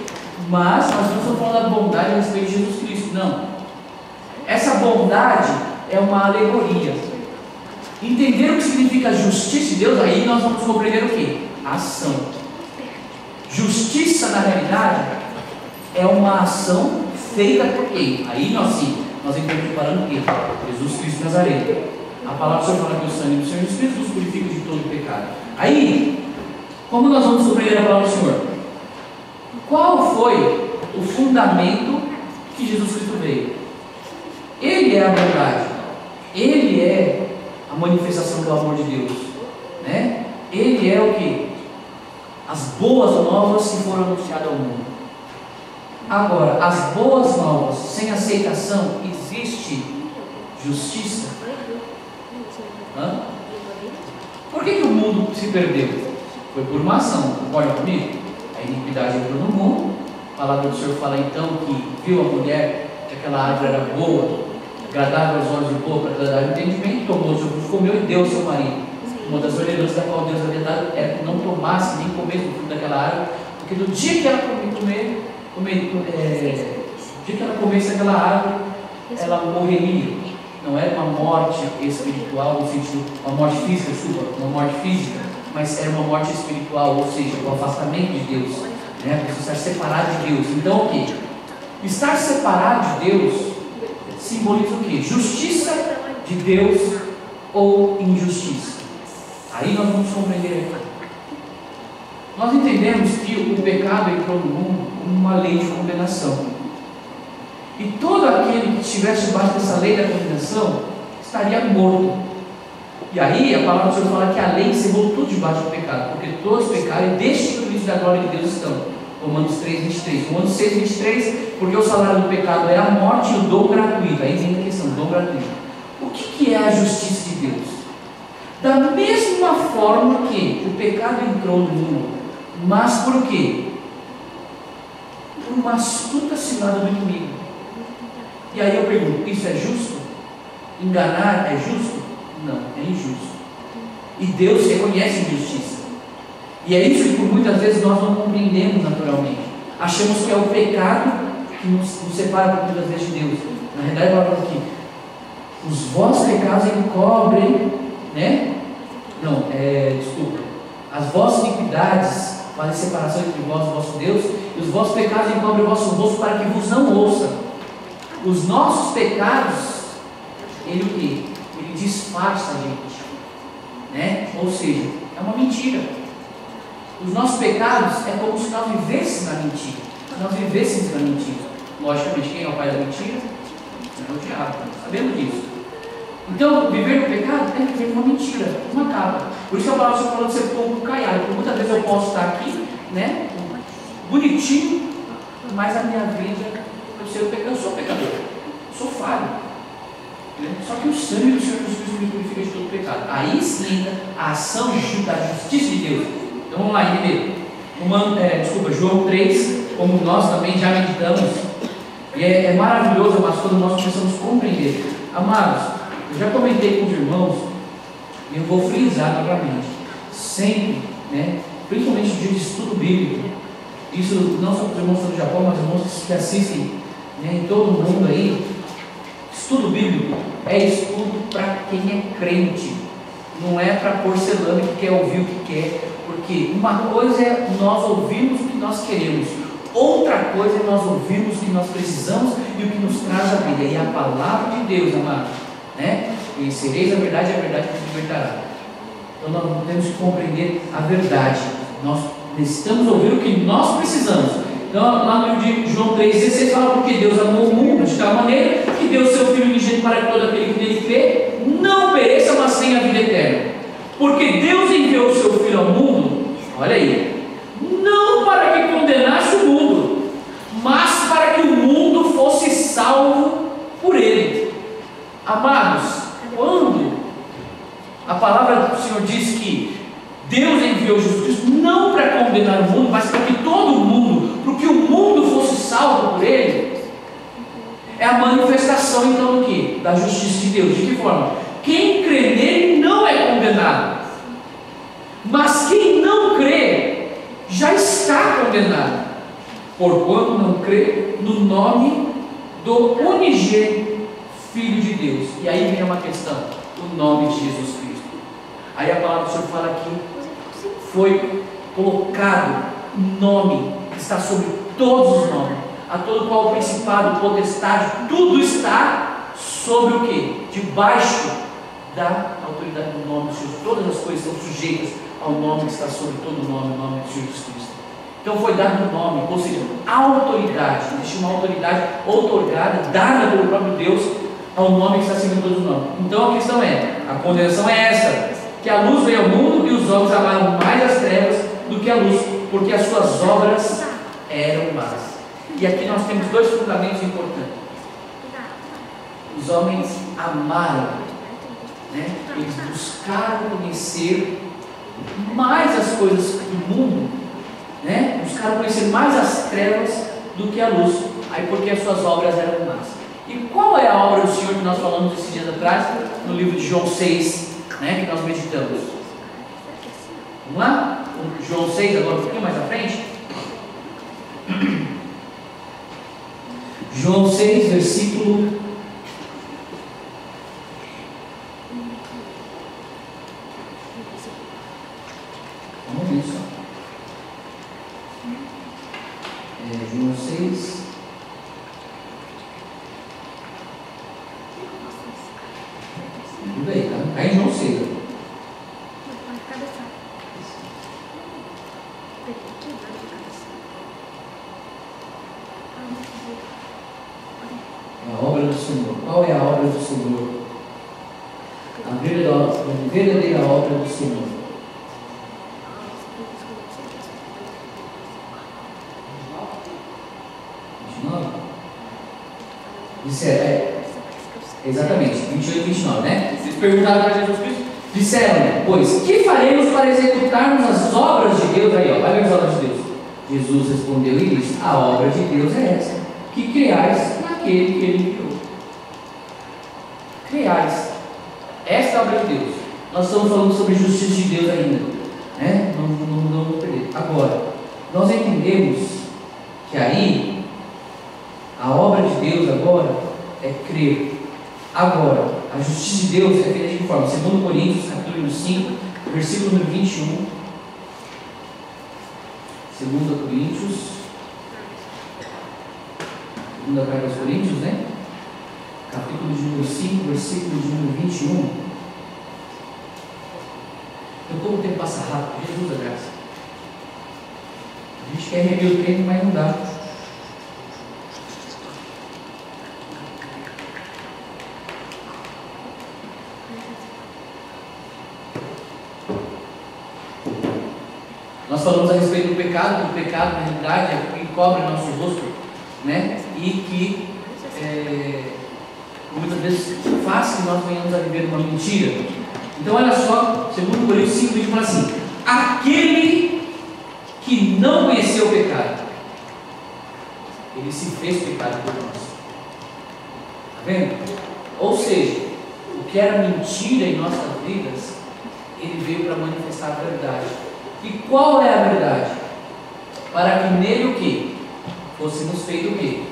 Mas nós não estamos falando da bondade a respeito de Jesus Cristo, não. Essa bondade é uma alegoria. Entender o que significa a justiça de Deus, aí nós vamos compreender o que? A ação. Justiça, na realidade, é uma ação feita por quem? Aí nós estamos preparando o quê? Jesus Cristo Nazareno. A palavra do Senhor fala que o sangue do Senhor Jesus Cristo nos purifica de todo o pecado. Aí, como nós vamos compreender a palavra do Senhor? Qual foi o fundamento que Jesus Cristo veio? Ele é a verdade. Ele é a manifestação do amor de Deus, né? Ele é o que? As boas novas que foram anunciadas ao mundo. Agora, as boas novas sem aceitação, existe justiça? Por que o mundo se perdeu? Foi por uma ação, concorda comigo? A iniquidade entrou no mundo. A palavra do Senhor fala então que viu a mulher que aquela árvore era boa, agradável aos olhos e boa para agradar o entendimento, tomou o seu fruto, comeu e deu ao seu marido. Uma das ordenanças da qual Deus havia dado era que não tomasse nem comesse do fruto daquela árvore, porque no dia que ela comesse aquela árvore, ela morreria. Não era uma morte espiritual, no sentido, uma morte física, uma morte física, mas era uma morte espiritual, ou seja, o afastamento de Deus, né? Você estar separado de Deus. Então o que? Estar separado de Deus simboliza o que? Justiça de Deus ou injustiça. Aí nós vamos compreender aqui. Nós entendemos que o pecado entrou no mundo como uma lei de condenação. E todo aquele que estivesse debaixo dessa lei da condenação estaria morto. E aí a palavra do Senhor fala que a lei encerrou tudo debaixo do pecado, porque todos pecaram e destituídos da glória de Deus estão. Romanos 3, 23. Romanos 6, 23, porque o salário do pecado é a morte e o dom gratuito. Aí vem a questão, dom gratuito. O que é a justiça de Deus? Da mesma forma que o pecado entrou no mundo, mas por quê? Por uma astuta cilada do inimigo. E aí eu pergunto, isso é justo? Enganar é justo? Não, é injusto. E Deus reconhece injustiça. E é isso que por muitas vezes nós não compreendemos naturalmente. Achamos que é o pecado que nos separa por muitas vezes de Deus. Na realidade, ela fala aqui, os vossos pecados encobrem, né? Não, desculpa. As vossas iniquidades fazem separação entre vós e o vosso Deus, e os vossos pecados encobrem o vosso rosto para que vos não ouça. Os nossos pecados, ele o quê? Ele disfarça a gente, né? Ou seja, é uma mentira. Os nossos pecados é como se nós vivêssemos na mentira. Se nós vivêssemos na mentira. Logicamente, quem é o pai da mentira? É o diabo, sabemos disso. Então, viver no pecado é viver numa mentira, uma capa. Por isso que a palavra do Senhor falou de ser pouco caiado. Porque muitas vezes eu posso estar aqui, né? Bonitinho, mas a minha vida, eu sou pecador, eu sou falho. Só que o sangue do Senhor Jesus Cristo me purifica de todo pecado. Aí sim entra a ação da justiça de Deus. Então vamos lá, entender. João 3, como nós também já meditamos. E é maravilhoso, mas quando nós precisamos compreender. Amados, eu já comentei com os irmãos, e eu vou frisar novamente. Sempre, né, principalmente no dia de estudo bíblico, isso não só para os irmãos do Japão, mas os irmãos que assistem, né, em todo o mundo aí. Estudo bíblico é estudo para quem é crente, não é para porcelana que quer ouvir o que quer, porque Porque uma coisa é nós ouvirmos o que nós queremos, outra coisa é nós ouvirmos o que nós precisamos e o que nos traz a vida. E a palavra de Deus, amado, né? Conhecereis a verdade e a verdade vos libertará. Então nós temos que compreender a verdade. Nós necessitamos ouvir o que nós precisamos. Então, lá no livro de João 3,16 fala: porque Deus amou o mundo de tal maneira que deu o seu Filho unigênito para que todo aquele que nele crê não pereça, mas tenha a vida eterna. Porque Deus enviou o seu Filho ao mundo, olha aí, não para que condenasse o mundo, mas para que o mundo fosse salvo por ele. Amados, quando a palavra do Senhor diz que Deus enviou Jesus Cristo não para condenar o mundo, mas para que todo mundo, para que o mundo fosse salvo por ele, é a manifestação então do que? Da justiça de Deus. De que forma? Quem crê nele não é condenado, mas quem não crê já está condenado, porquanto não crê no nome do unigênito Filho de Deus. E aí vem uma questão: o nome de Jesus Cristo. Aí a palavra do Senhor fala que foi colocado um nome que está sobre todos os nomes, a todo qual o principado, o potestade, tudo está sobre o que? Debaixo da autoridade do nome de Jesus. Todas as coisas são sujeitas ao nome que está sobre todo o nome de Jesus Cristo. Então foi dado um nome, ou seja, autoridade. Existe uma autoridade outorgada, dada pelo próprio Deus ao nome que está acima de todos os nomes. Então a questão é, a condenação é esta: que a luz veio ao mundo e os homens amaram mais as trevas do que a luz, porque as suas obras eram más. E aqui nós temos dois fundamentos importantes. Os homens amaram, né? Eles buscaram conhecer mais as coisas do mundo, né? Buscaram conhecer mais as trevas do que a luz, aí porque as suas obras eram más. E qual é a obra do Senhor que nós falamos esses dias atrás, no livro de João 6, né, que nós meditamos? Vamos lá? João 6, agora um pouquinho mais à frente. João 6, versículo 6. Tudo bem, tá? Aí João 6. A obra do Senhor. Qual é a obra do Senhor? A verdadeira obra do Senhor. Exatamente, 28 e 29, né? Vocês perguntaram para Jesus Cristo? Disseram, pois, que faremos para executarmos as obras de Deus? Aí, ó, vai ver as obras de Deus. Jesus respondeu e disse: a obra de Deus é essa, que criais naquele que Ele criou. Criais. Essa é a obra de Deus. Nós estamos falando sobre justiça de Deus ainda, né? Não vou perder. Agora, nós entendemos que aí a obra de Deus agora é crer. Agora, a justiça de Deus é feita de que forma? 2 Coríntios, capítulo 5, versículo número 21. 2 Coríntios, segunda carta aos Coríntios, né? Capítulo de número 5, versículo de número 21. Então, como o tempo passa rápido, Jesus da graça. A gente quer rever o tempo, mas não dá. Nós falamos a respeito do pecado, que o pecado, na realidade, é o que cobre nosso rosto, né? E que muitas vezes faz que nós venhamos a viver uma mentira. Então, olha só, 2 Coríntios 5, 20 fala assim: aquele que não conheceu o pecado, ele se fez pecado por nós. Está vendo? Ou seja, o que era mentira em nossas vidas, ele veio para manifestar a verdade. E qual é a verdade? Para que nele o quê? Fôssemos feito o quê?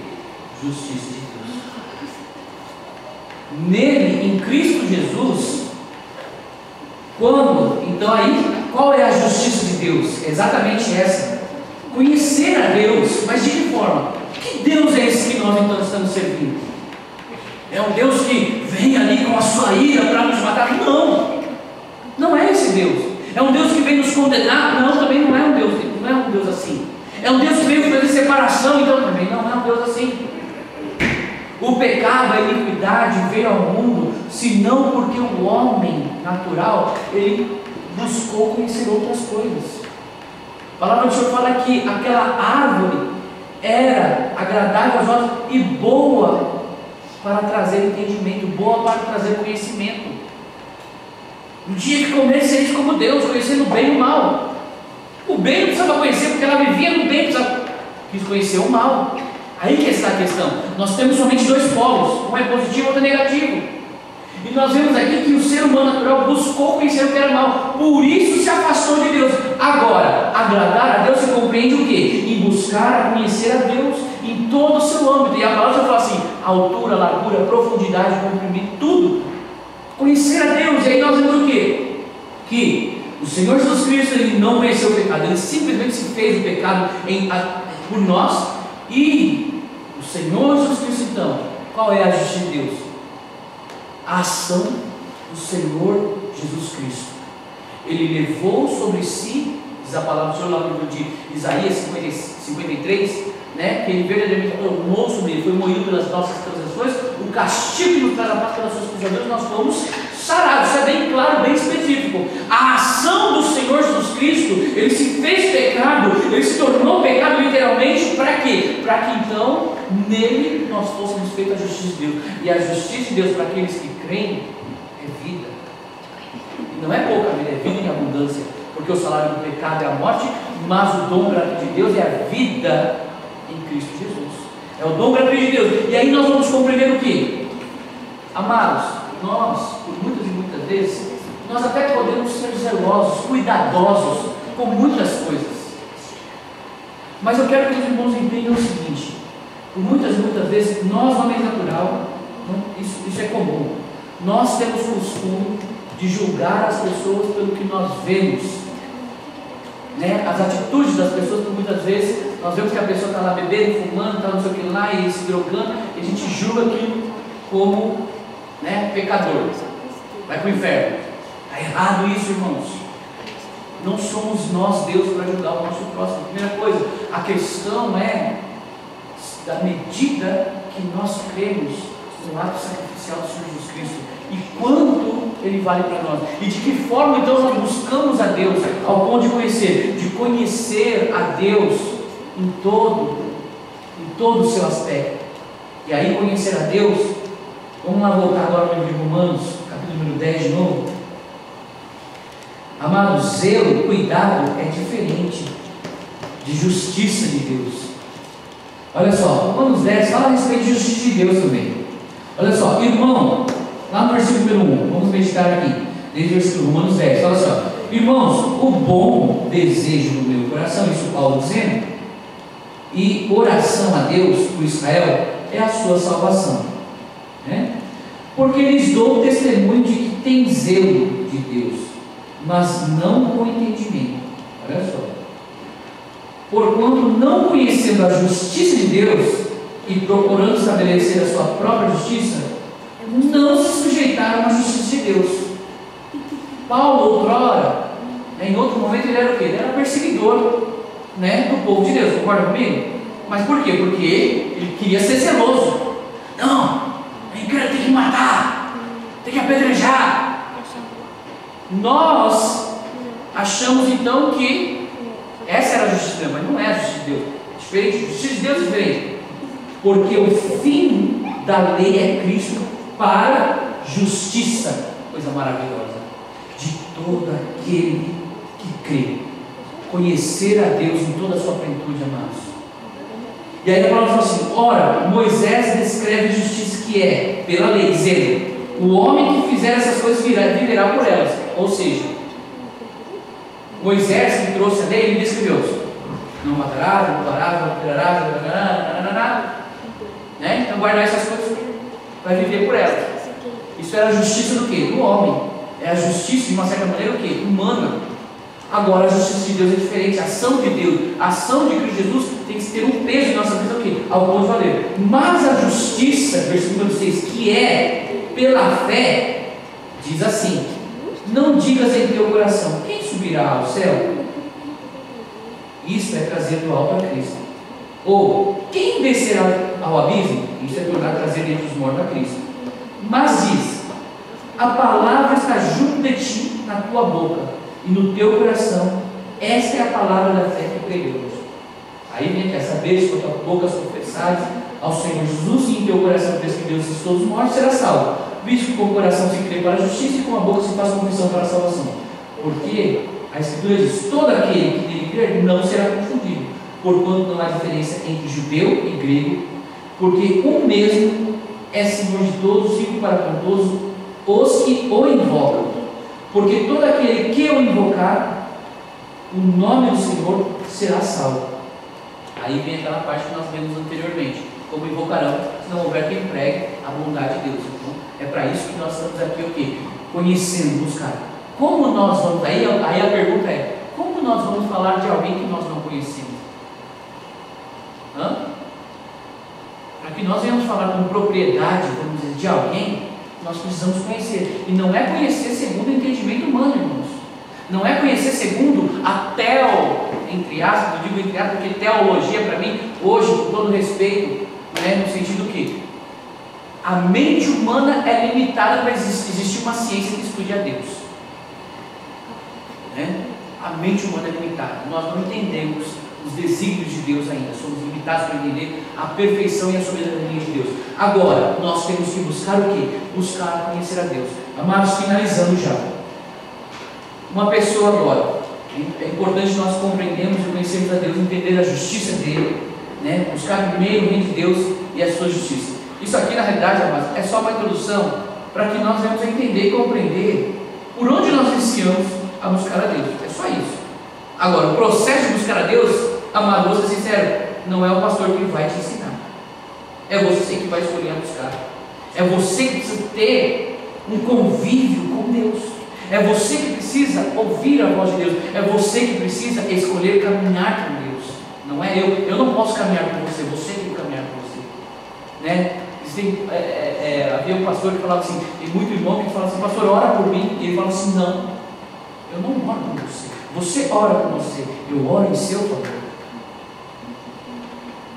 Justiça de Deus. Nele, em Cristo Jesus, quando, então aí, qual é a justiça de Deus? É exatamente essa. Conhecer a Deus, mas de que forma? Que Deus é esse que nós então estamos servindo? É um Deus que vem ali com a sua ira para nos matar? Não, não é esse Deus. É um Deus que vem nos condenar? Não, também não é um Deus, não é um Deus assim. É um Deus que veio fazer separação, então também não é um Deus assim. O pecado, a iniquidade veio ao mundo, senão porque o homem natural, ele buscou conhecer outras coisas. A palavra do Senhor fala que aquela árvore era agradável aos olhos e boa para trazer entendimento, boa para trazer conhecimento. No dia que comer, seja como Deus, conhecendo o bem e o mal. O bem não precisava conhecer, porque ela vivia no bem, quis conhecer o mal. Aí que está a questão. Nós temos somente dois polos, um é positivo e outro é negativo. E nós vemos aqui que o ser humano natural buscou conhecer o que era mal, por isso se afastou de Deus. Agora, agradar a Deus se compreende o quê? Em buscar conhecer a Deus em todo o seu âmbito. E a palavra fala assim: altura, largura, profundidade, comprimento, tudo. Conhecer a Deus. E aí nós vemos o quê? Que o Senhor Jesus Cristo, ele não conheceu o pecado, ele simplesmente se fez o pecado por nós. E o Senhor Jesus Cristo, então, qual é a justiça de Deus? A ação do Senhor Jesus Cristo. Ele levou sobre si, diz a palavra do Senhor lá no livro de Isaías 53, né, que ele verdadeiramente tomou sobre ele, foi moído pelas nossas transgressões, o castigo que nos traz a paz pelas suas pisaduras, nós fomos sarados. Isso é bem claro, bem específico. A ação do Senhor Jesus Cristo, ele se fez pecado, ele se tornou pecado literalmente, para quê? Para que então nele nós fôssemos feitos a justiça de Deus. E a justiça de Deus para aqueles que creem é vida. E não é pouca vida, é vida em abundância, porque o salário do pecado é a morte, mas o dom gratuito de Deus é a vida em Cristo Jesus. É o dom gratuito de Deus. E aí nós vamos compreender o que? Amados, nós, por muitas e muitas vezes, nós até podemos ser zelosos, cuidadosos com muitas coisas. Mas eu quero que os irmãos entendam o seguinte: por muitas e muitas vezes, nós, homem natural, isso é comum, nós temos o costume de julgar as pessoas pelo que nós vemos, né? As atitudes das pessoas, por muitas vezes, nós vemos que a pessoa está lá bebendo, fumando, está não sei o que lá, e se drogando, e a gente julga aquilo como, né, pecador, vai para o inferno. Está errado isso, irmãos. Não somos nós Deus para julgar o nosso próximo. Primeira coisa, a questão é da medida que nós cremos no ato sacrificial do Senhor Jesus Cristo e quanto ele vale para nós, e de que forma então nós buscamos a Deus ao ponto de conhecer a Deus em todo o seu aspecto. E aí conhecer a Deus, vamos lá voltar agora no livro de Romanos, capítulo número 10 de novo. Amado, zelo, cuidado é diferente de justiça de Deus. Olha só, Romanos 10 fala a respeito de justiça de Deus também. Olha só, irmão, lá no versículo número 1, vamos meditar aqui, desde o versículo Romanos 10, olha só: irmãos, o bom desejo no meu coração, isso Paulo dizendo, e oração a Deus por Israel é a sua salvação, né? Porque lhes dou testemunho de que tem zelo de Deus, mas não com entendimento. Olha só: porquanto não conhecendo a justiça de Deus e procurando estabelecer a sua própria justiça, não se sujeitaram à justiça de Deus. Paulo, outrora, em outro momento, ele era o quê? Ele era perseguidor, né, do povo de Deus, concorda comigo? Mas por quê? Porque ele queria ser zeloso. Não, tem que matar, tem que apedrejar. Nós achamos então que essa era a justiça de Deus, mas não é a justiça de Deus. Diferente, a justiça de Deus é diferente. Porque o fim da lei é Cristo para justiça, coisa maravilhosa, de todo aquele que crê. Conhecer a Deus em toda a sua plenitude, amados. E aí a palavra fala assim: ora, Moisés descreve a justiça que é, pela lei, dizendo: o homem que fizer essas coisas viverá por elas. Ou seja, Moisés, que trouxe a lei, ele descreveu: não matarás, não roubarás, não adulterarás, né? Então guardar essas coisas, vai viver por elas. Isso era a justiça do quê? Do homem. É a justiça, de uma certa maneira, o quê? Humana. Agora a justiça de Deus é diferente, a ação de Deus, a ação de Cristo Jesus tem que ter um peso em nossa vida aqui, ao ponto de valer. Mas a justiça, versículo 6, que é pela fé, diz assim: não digas em teu coração, quem subirá ao céu? Isso é trazer do alto a Cristo. Ou, quem descerá ao abismo? Isso é tornar trazer dentre os mortos a Cristo. Mas diz: a palavra está junto de ti, na tua boca e no teu coração. Esta é a palavra da fé que pregamos. Aí vem, quer saber, se com a tua boca confessares ao Senhor Jesus e em teu coração crês que Deus existe todos os mortos, será salvo. Visto que com o coração se crê para a justiça e com a boca se faz confissão para a salvação. Porque a Escritura diz: todo aquele que nele crer não será confundido, porquanto não há diferença entre judeu e grego, porque um mesmo é Senhor de todos, rico para com todos os que o invocam. Porque todo aquele que o invocar, o nome do Senhor será salvo. Aí vem aquela parte que nós vimos anteriormente: como invocarão, se não houver quem pregue a bondade de Deus. Então, é para isso que nós estamos aqui, o quê? Conhecendo, buscar. Como nós vamos, aí a pergunta é: como nós vamos falar de alguém que nós não conhecemos? Para que nós venhamos falar com propriedade, vamos dizer, de alguém, nós precisamos conhecer. E não é conhecer segundo o entendimento humano, irmãos. Não é conhecer segundo a entre aspas, eu digo entre aspas, porque teologia para mim, hoje, com todo respeito, no sentido que a mente humana é limitada para existir uma ciência que estude a Deus. A mente humana é limitada. Nós não entendemos os desígnios de Deus ainda. Somos limitados para entender a perfeição e a soberania de Deus. Agora, nós temos que buscar o quê? Buscar conhecer a Deus. Amados, finalizando já. Uma pessoa agora, é importante nós compreendermos e conhecermos a Deus, entender a justiça dele, buscar primeiro o reino de Deus e a sua justiça. Isso aqui, na realidade, amados, é só uma introdução para que nós venhamos a entender e compreender por onde nós iniciamos a buscar a Deus. É só isso. Agora, o processo de buscar a Deus, amado, vou ser sincero, não é o pastor que vai te ensinar. É você que vai escolher a buscar. É você que precisa ter um convívio com Deus. É você que precisa ouvir a voz de Deus. É você que precisa escolher caminhar com Deus. Não é eu. Eu não posso caminhar com você. Você tem que caminhar com você. Havia um pastor que falava assim, tem muito irmão que fala assim: pastor, ora por mim. E ele fala assim: não, eu não oro por você. Você ora por você. Eu oro em seu favor.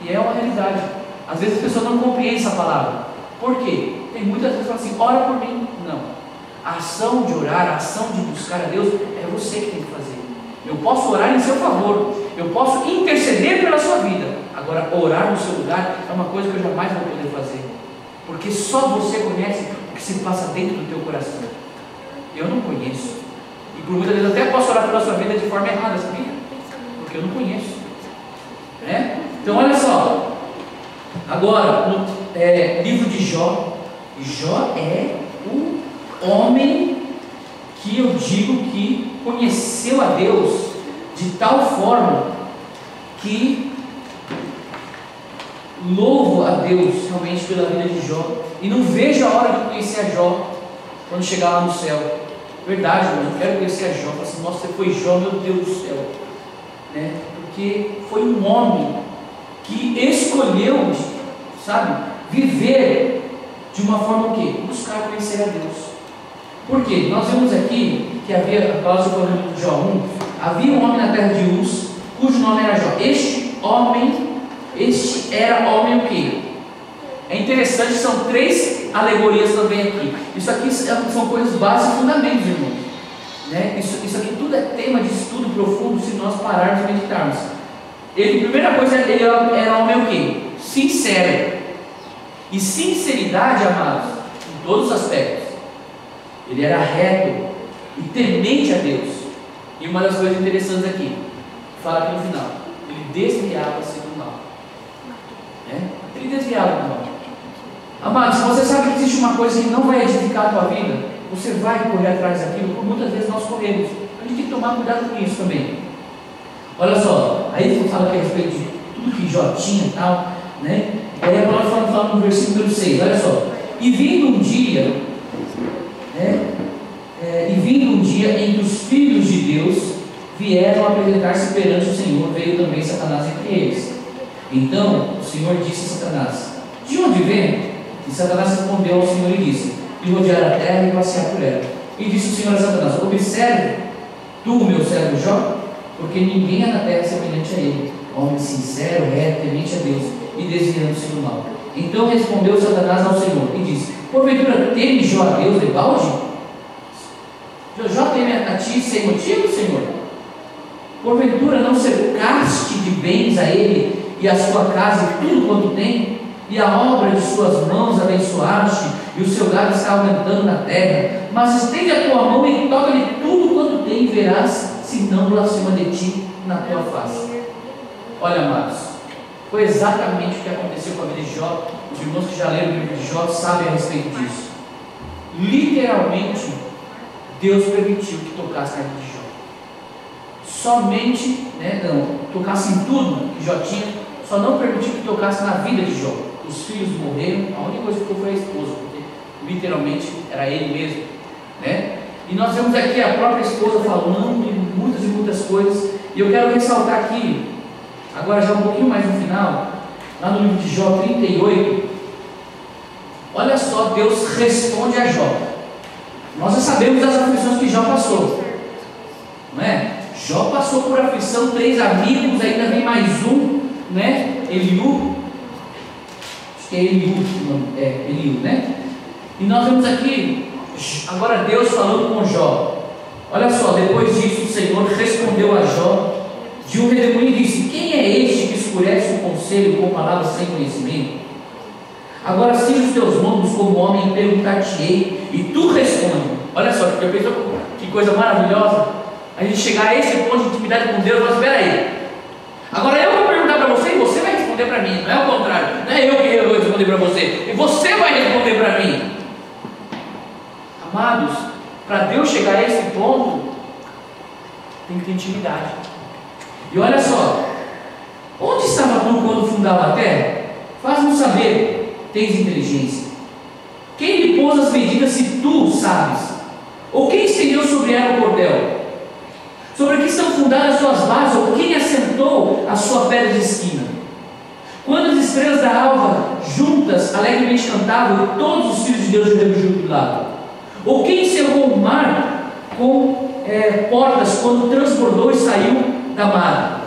E é uma realidade. Às vezes as pessoas não compreendem essa palavra. Por quê? Tem muitas vezes que falam assim: ora por mim. Não. A ação de orar, a ação de buscar a Deus, é você que tem que fazer. Eu posso orar em seu favor, eu posso interceder pela sua vida. Agora, orar no seu lugar é uma coisa que eu jamais vou poder fazer, porque só você conhece o que se passa dentro do teu coração. Eu não conheço. E por muitas vezes até posso orar pela sua vida de forma errada, sabia? Porque eu não conheço. Então olha só. Agora, no livro de Jó. Jó é um homem que eu digo que conheceu a Deus de tal forma que louvo a Deus realmente pela vida de Jó, e não vejo a hora de conhecer a Jó quando chegar lá no céu. Verdade, irmão, eu quero conhecer a Jó. Falo assim: nossa, você foi Jó, meu Deus do céu, porque foi um homem que escolheu, viver de uma forma o quê? Buscar conhecer a Deus. Por quê? Nós vemos aqui que havia, a palavra falando de Jó 1, havia um homem na terra de Uz, cujo nome era Jó. Este era homem o quê? É interessante, são 3 alegorias também aqui. Isso aqui são coisas básicas e fundamentos, irmãos. Isso aqui tudo é tema de estudo profundo se nós pararmos e meditarmos. Primeira coisa, ele era homem o quê? Sincero. E sinceridade, amados, em todos os aspectos. Ele era reto e temente a Deus. E uma das coisas interessantes aqui, fala aqui no final, ele desviava-se do mal. Ele desviava do mal. Amados, se você sabe que existe uma coisa que não vai edificar a tua vida, você vai correr atrás daquilo, como muitas vezes nós corremos. A gente tem que tomar cuidado com isso também. Olha só, aí ele fala aqui a respeito de tudo que Jó tinha e tal, E aí a palavra fala no versículo 6, olha só: e vindo um dia em que os filhos de Deus vieram apresentar-se perante o Senhor, veio também Satanás entre eles. Então o Senhor disse a Satanás: de onde vem? E Satanás respondeu ao Senhor e disse: de rodear a terra e passear por ela. E disse o Senhor a Satanás: observe tu o meu servo Jó, porque ninguém há na terra semelhante a ele, homem sincero, reto, temente a Deus e desviando-se do mal. Então respondeu Satanás ao Senhor e disse: porventura teme Jó a Deus debalde? Jó teme a ti sem motivo, Senhor? Porventura não cercaste de bens a ele e a sua casa e tudo quanto tem, e a obra de suas mãos abençoaste, e o seu gado está aumentando na terra? Mas estende a tua mão e toca-lhe tudo quanto tem, e verás se não blasfema de ti na tua face. Olha, amados, foi exatamente o que aconteceu com a vida de Jó. Os irmãos que já leram o livro de Jó sabem a respeito disso. Literalmente, Deus permitiu que tocasse na vida de Jó. Somente, tocasse em tudo que Jó tinha, só não permitiu que tocasse na vida de Jó. Os filhos morreram, a única coisa que ficou foi a esposa, porque literalmente era ele mesmo, né? E nós vemos aqui a própria esposa falando de muitas e muitas coisas, e eu quero ressaltar aqui, agora já um pouquinho mais no final, lá no livro de Jó 38, olha só, Deus responde a Jó. Nós já sabemos das aflições que Jó passou, não é? Jó passou por aflição, 3 amigos, ainda vem mais um, né? Eliú, acho que é Eliú, né? E nós vemos aqui, agora Deus falando com Jó. Olha só, depois disso o Senhor respondeu a Jó de um redemoinho e disse: quem é este que escurece o conselho com palavras sem conhecimento? Agora cinge os teus lombos como homem e perguntar-te-ei, e tu responde. Olha só, porque eu penso que coisa maravilhosa a gente chegar a esse ponto de intimidade com Deus. Mas espera aí, agora eu vou perguntar para você e você vai responder para mim, não é o contrário, não é eu que vou responder para você, e você vai responder para mim. Amados, para Deus chegar a esse ponto, tem que ter intimidade. E olha só, onde estava tu quando fundava a terra? Faz-nos saber, tens inteligência. Quem lhe pôs as medidas se tu sabes? Ou quem estendeu sobre ela o cordel? Sobre que estão fundadas as suas bases? Ou quem assentou a sua pedra de esquina? Quando as estrelas da alva juntas alegremente cantavam, e todos os filhos de Deus jubilavam? Ou quem cerrou o mar com portas quando transbordou e saiu da mar?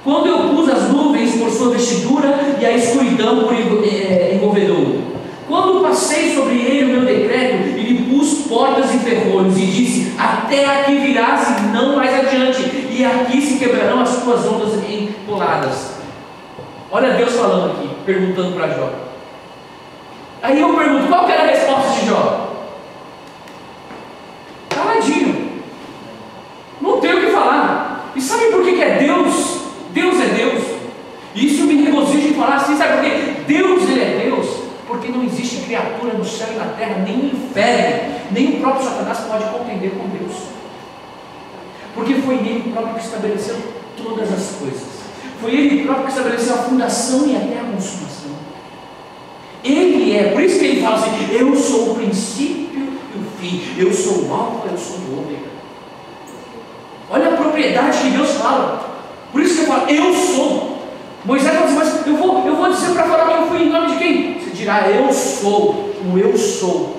Quando eu pus as nuvens por sua vestidura e a escuridão por envolvedor? Quando passei sobre ele o meu decreto e lhe pus portas e ferrolhos e disse: até aqui virás e não mais adiante, e aqui se quebrarão as tuas ondas empoladas. Olha Deus falando aqui, perguntando para Jó. Aí eu pergunto, qual que era a resposta de Jó? Caladinho, não tem o que falar. E sabe por que é Deus? Deus é Deus. E isso me regozija em falar assim, sabe por quê? Deus, Ele é Deus. Porque não existe criatura no céu e na terra, nem no inferno, nem o próprio Satanás pode contender com Deus. Porque foi Ele próprio que estabeleceu todas as coisas. Foi Ele próprio que estabeleceu a fundação e até a consumação. Ele é, por isso que Ele fala assim: eu sou o princípio e o fim, eu sou o alfa, eu sou o ômega. Olha a propriedade que Deus fala. Por isso que Ele fala: eu sou. Moisés fala assim: mas eu vou dizer para falar que eu fui em nome de quem? Você dirá: eu sou, o eu sou.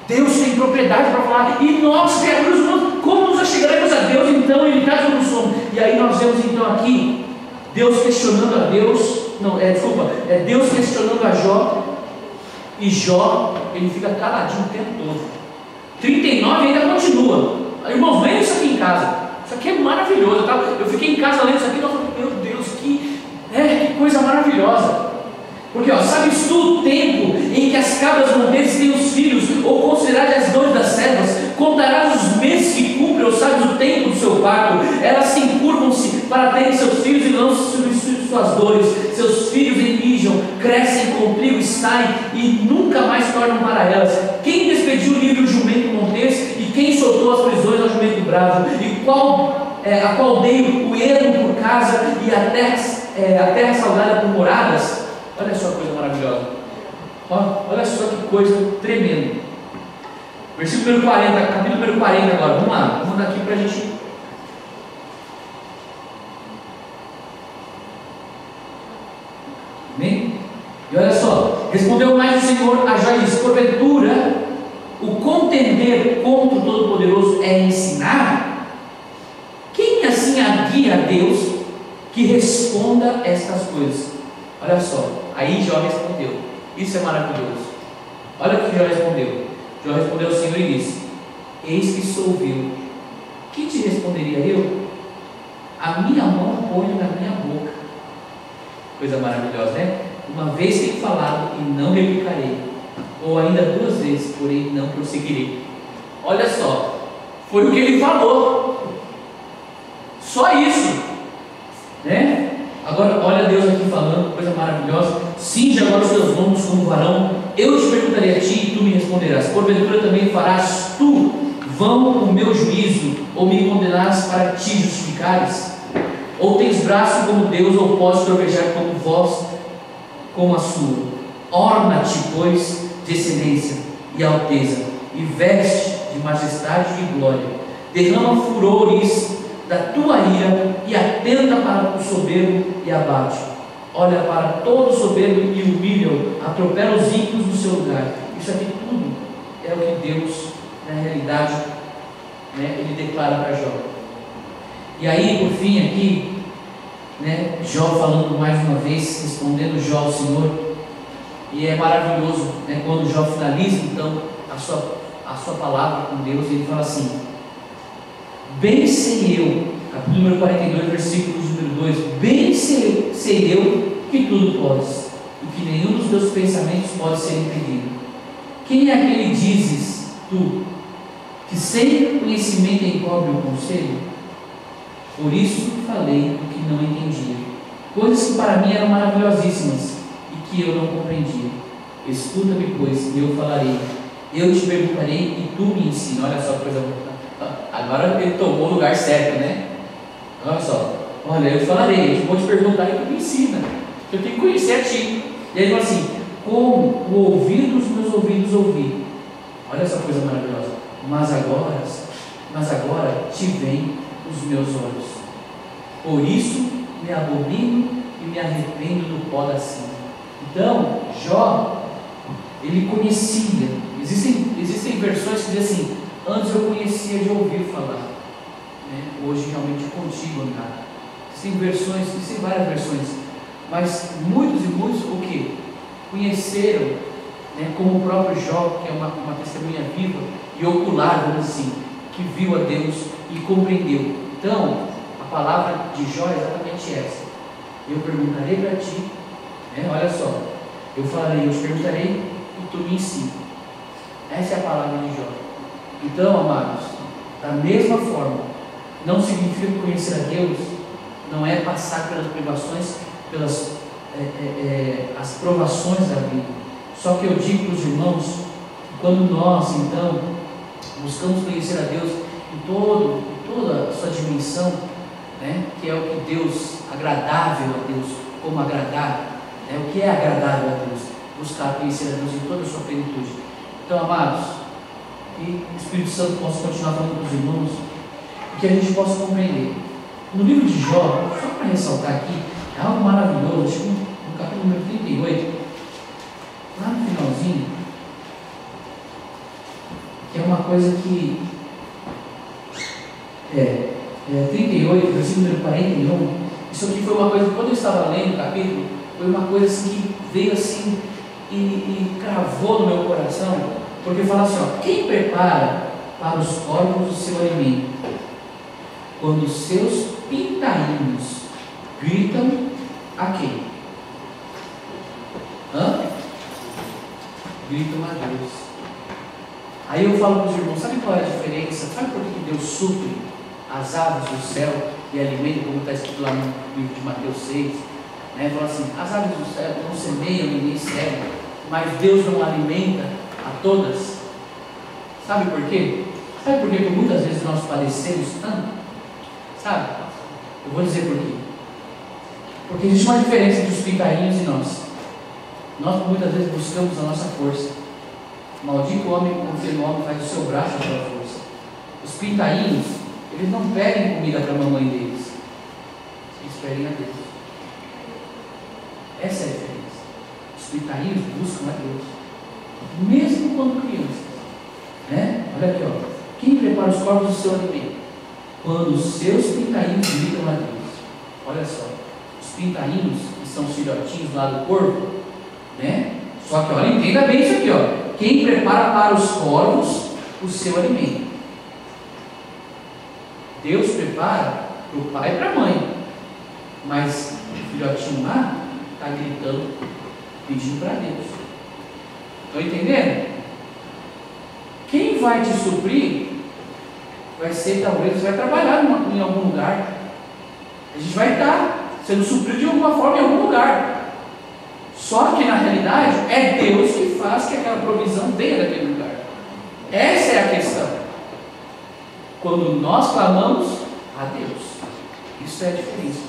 Deus tem propriedade para falar, e nós, criaturas humanas, como nos achegaremos a Deus? Então Ele está como somos. E aí nós vemos então aqui Deus questionando a Deus, Deus questionando a Jó, e Jó, ele fica caladinho o tempo todo. 39 ainda continua. Irmãos, leiam isso aqui em casa. Isso aqui é maravilhoso, tá? Eu fiquei em casa lendo isso aqui e eu falei: meu Deus, que coisa maravilhosa. Porque, sabes tu o tempo em que as cabras monteses têm os filhos, ou considerar as dores das servas? Contarás os meses que cumprem, ou sabes o tempo do seu parto? Elas se encurvam-se para terem seus filhos e não substituem suas dores. Seus filhos enrijam, crescem com trigo e saem, e nunca mais tornam para elas. Quem despediu o livre o jumento montês, e quem soltou as prisões ao jumento bravo? E a qual dei o ermo por casa, e a terra salgada por moradas? Olha só que coisa maravilhosa. Olha só que coisa tremenda. Versículo número 40, capítulo número 40 agora. Vamos lá, vamos mandar aqui para a gente. Amém? E olha só, respondeu mais o Senhor a Jó e disse: porventura, o contender contra o Todo-Poderoso é ensinar? Quem assim guia a Deus que responda estas coisas? Olha só, aí Jó respondeu. Isso é maravilhoso. Olha o que Jó respondeu. Jó respondeu ao Senhor e disse: eis que sou eu. Que te responderia eu? A minha mão ponho na minha boca. Coisa maravilhosa, né? Uma vez tenho falado e não replicarei, ou ainda 2 vezes, porém não prosseguirei. Olha só, foi o que ele falou. Só isso, né? Agora, olha Deus aqui falando, coisa maravilhosa. Cinge agora os teus lombos como varão. Eu te perguntarei a ti e tu me responderás. Porventura também farás tu vão o meu juízo, ou me condenarás para te justificares? Ou tens braço como Deus, ou podes trovejar como voz, como a sua? Orna-te, pois, de excelência e alteza, e veste de majestade e de glória. Derrama furores da tua ira, e atenta para o soberbo e abate. Olha para todo soberbo e humilha-o, atropela os ímpios do seu lugar. Isso aqui tudo é o que Deus, na realidade, né, ele declara para Jó. E aí, por fim, aqui, né, Jó falando mais uma vez, respondendo Jó ao Senhor. E é maravilhoso, né, quando Jó finaliza então a sua palavra com Deus. Ele fala assim: bem sei eu, capítulo número 42, versículo número 2: bem sei eu que tudo podes, e que nenhum dos teus pensamentos pode ser impedido. Quem é aquele, dizes tu, que sem conhecimento encobre o conselho? Por isso falei o que não entendia, coisas que para mim eram maravilhosíssimas e que eu não compreendia. Escuta-me, pois, e eu falarei. Eu te perguntarei e tu me ensina. Olha só que coisa boa. Agora ele tomou o lugar certo, né? Olha só. Olha, eu falarei, eu vou te perguntar e tu me ensina. Eu tenho que conhecer a ti. E aí ele fala assim: como o ouvir dos meus ouvidos ouvir. Olha essa coisa maravilhosa. Mas agora te veem os meus olhos. Por isso me abomino e me arrependo do pó da cinza. Então, Jó, ele conhecia. Existem versões que dizem assim: antes eu conhecia de ouvir falar, né? Hoje realmente contigo andar. Existem várias versões, mas muitos o que? Conheceram, né, como o próprio Jó, que é uma testemunha viva e ocular, vamos dizer assim, que viu a Deus e compreendeu. Então, a palavra de Jó é exatamente essa: eu perguntarei para ti, né, olha só, eu falarei, eu te perguntarei e tu me ensina. Essa é a palavra de Jó. Então, amados, da mesma forma, não significa que conhecer a Deus não é passar pelas privações, pelas as provações da vida. Só que eu digo para os irmãos que quando nós então buscamos conhecer a Deus em toda a sua dimensão, né, que é o que Deus, agradável a Deus, como agradar, né, o que é agradável a Deus, buscar conhecer a Deus em toda a sua plenitude. Então, amados, que o Espírito Santo possa continuar falando para os irmãos e que a gente possa compreender. No livro de Jó, só para ressaltar aqui, é algo maravilhoso, acho que no capítulo número 38, lá no finalzinho, que é uma coisa que 38, versículo número 41. Isso aqui foi uma coisa que, quando eu estava lendo o capítulo, foi uma coisa assim que veio assim e cravou no meu coração, porque fala assim: ó, quem prepara para os corpos o seu alimento, quando os seus pintainhos gritam a quem? Gritam a Deus. Aí eu falo para os irmãos: sabe qual é a diferença? Sabe por que Deus supre as aves do céu e alimenta, como está escrito lá no livro de Mateus 6, né? Fala assim: as aves do céu não semeiam e nem cegam, mas Deus não alimenta a todas. Sabe por quê? Sabe por quê que muitas vezes nós padecemos tanto? Sabe? Eu vou dizer por quê. Porque existe uma diferença entre os pintainhos e nós. Nós muitas vezes buscamos a nossa força. Maldito o homem que confia no homem, faz o seu braço a sua força. Os pintainhos, eles não pedem comida para a mamãe deles, eles pedem a Deus. Essa é a diferença. Os pintainhos buscam a Deus, mesmo quando crianças, né? Olha aqui, ó. Quem prepara os corpos do seu alimento? Quando os seus pintainhos gritam a Deus. Olha só, os pintainhos, que são os filhotinhos lá do corpo, né? Só que, olha, entenda bem isso aqui, ó. Quem prepara para os corvos o seu alimento? Deus prepara para o pai e para a mãe, mas o filhotinho lá está gritando, pedindo para Deus. Estão entendendo? Quem vai te suprir vai ser, talvez você vai trabalhar em algum lugar. A gente vai estar sendo suprido de alguma forma em algum lugar. Só que na realidade é Deus que faz que aquela provisão venha daquele lugar. Essa é a questão. Quando nós clamamos a Deus, isso é a diferença.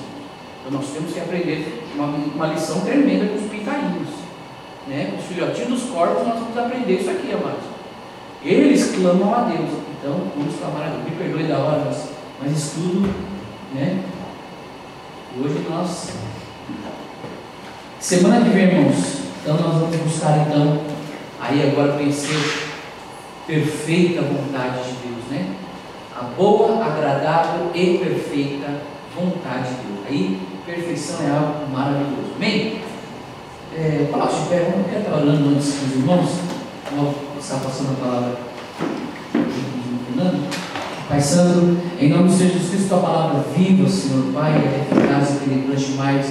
Então nós temos que aprender uma lição tremenda com os pintainhos, né? Com os filhotinhos dos corpos, nós vamos aprender isso aqui, amados. Eles clamam a Deus. Então vamos clamar a Deus. Me perdoe da hora, mas estudo, né? Hoje nós... Semana que vem, irmãos, então nós vamos buscar então, aí agora conhecer perfeita vontade de Deus, né? A boa, agradável e perfeita vontade de Deus. Aí, perfeição é algo maravilhoso. Amém? Coloque de pé, vamos estar orando antes dos irmãos. Vamos estar passando a palavra. Pai Santo, em nome de Jesus Cristo, a palavra viva, Senhor Pai, é eficaz e penetrante mais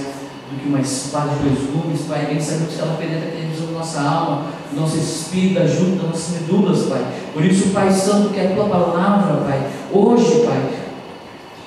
do que uma espada de dois gumes, Pai. Bem sabemos que ela penetra até dentro da nossa alma, do nosso espírito, ajuda das nossas medulas, Pai. Por isso, Pai Santo, que a Tua palavra, Pai, hoje, Pai,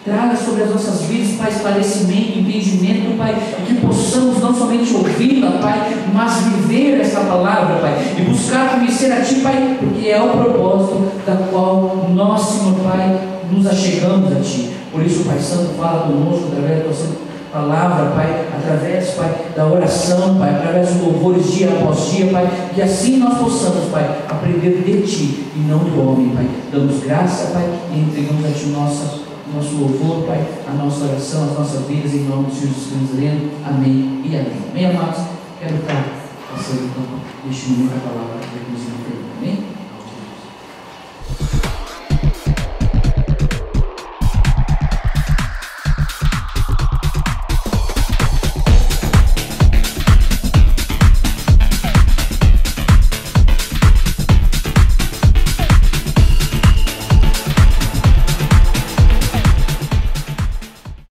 traga sobre as nossas vidas, Pai, esclarecimento, entendimento, Pai, e que possamos não somente ouvi-la, Pai, mas viver essa palavra, Pai, e buscar conhecer a Ti, Pai, porque é o propósito da qual nós, Senhor Pai, nos achegamos a Ti. Por isso, Pai Santo, fala conosco através da Tua Santa palavra, Pai, através, Pai, da oração, Pai, através dos louvores dia após dia, Pai, que assim nós possamos, Pai, aprender de Ti e não do homem, Pai. Damos graça, Pai, e entregamos a Ti nosso louvor, Pai, a nossa oração, as nossas vidas, em nome de Jesus Cristo. Amém e amém. Amém, amados? Quero estar passando então, neste momento a palavra de Deus.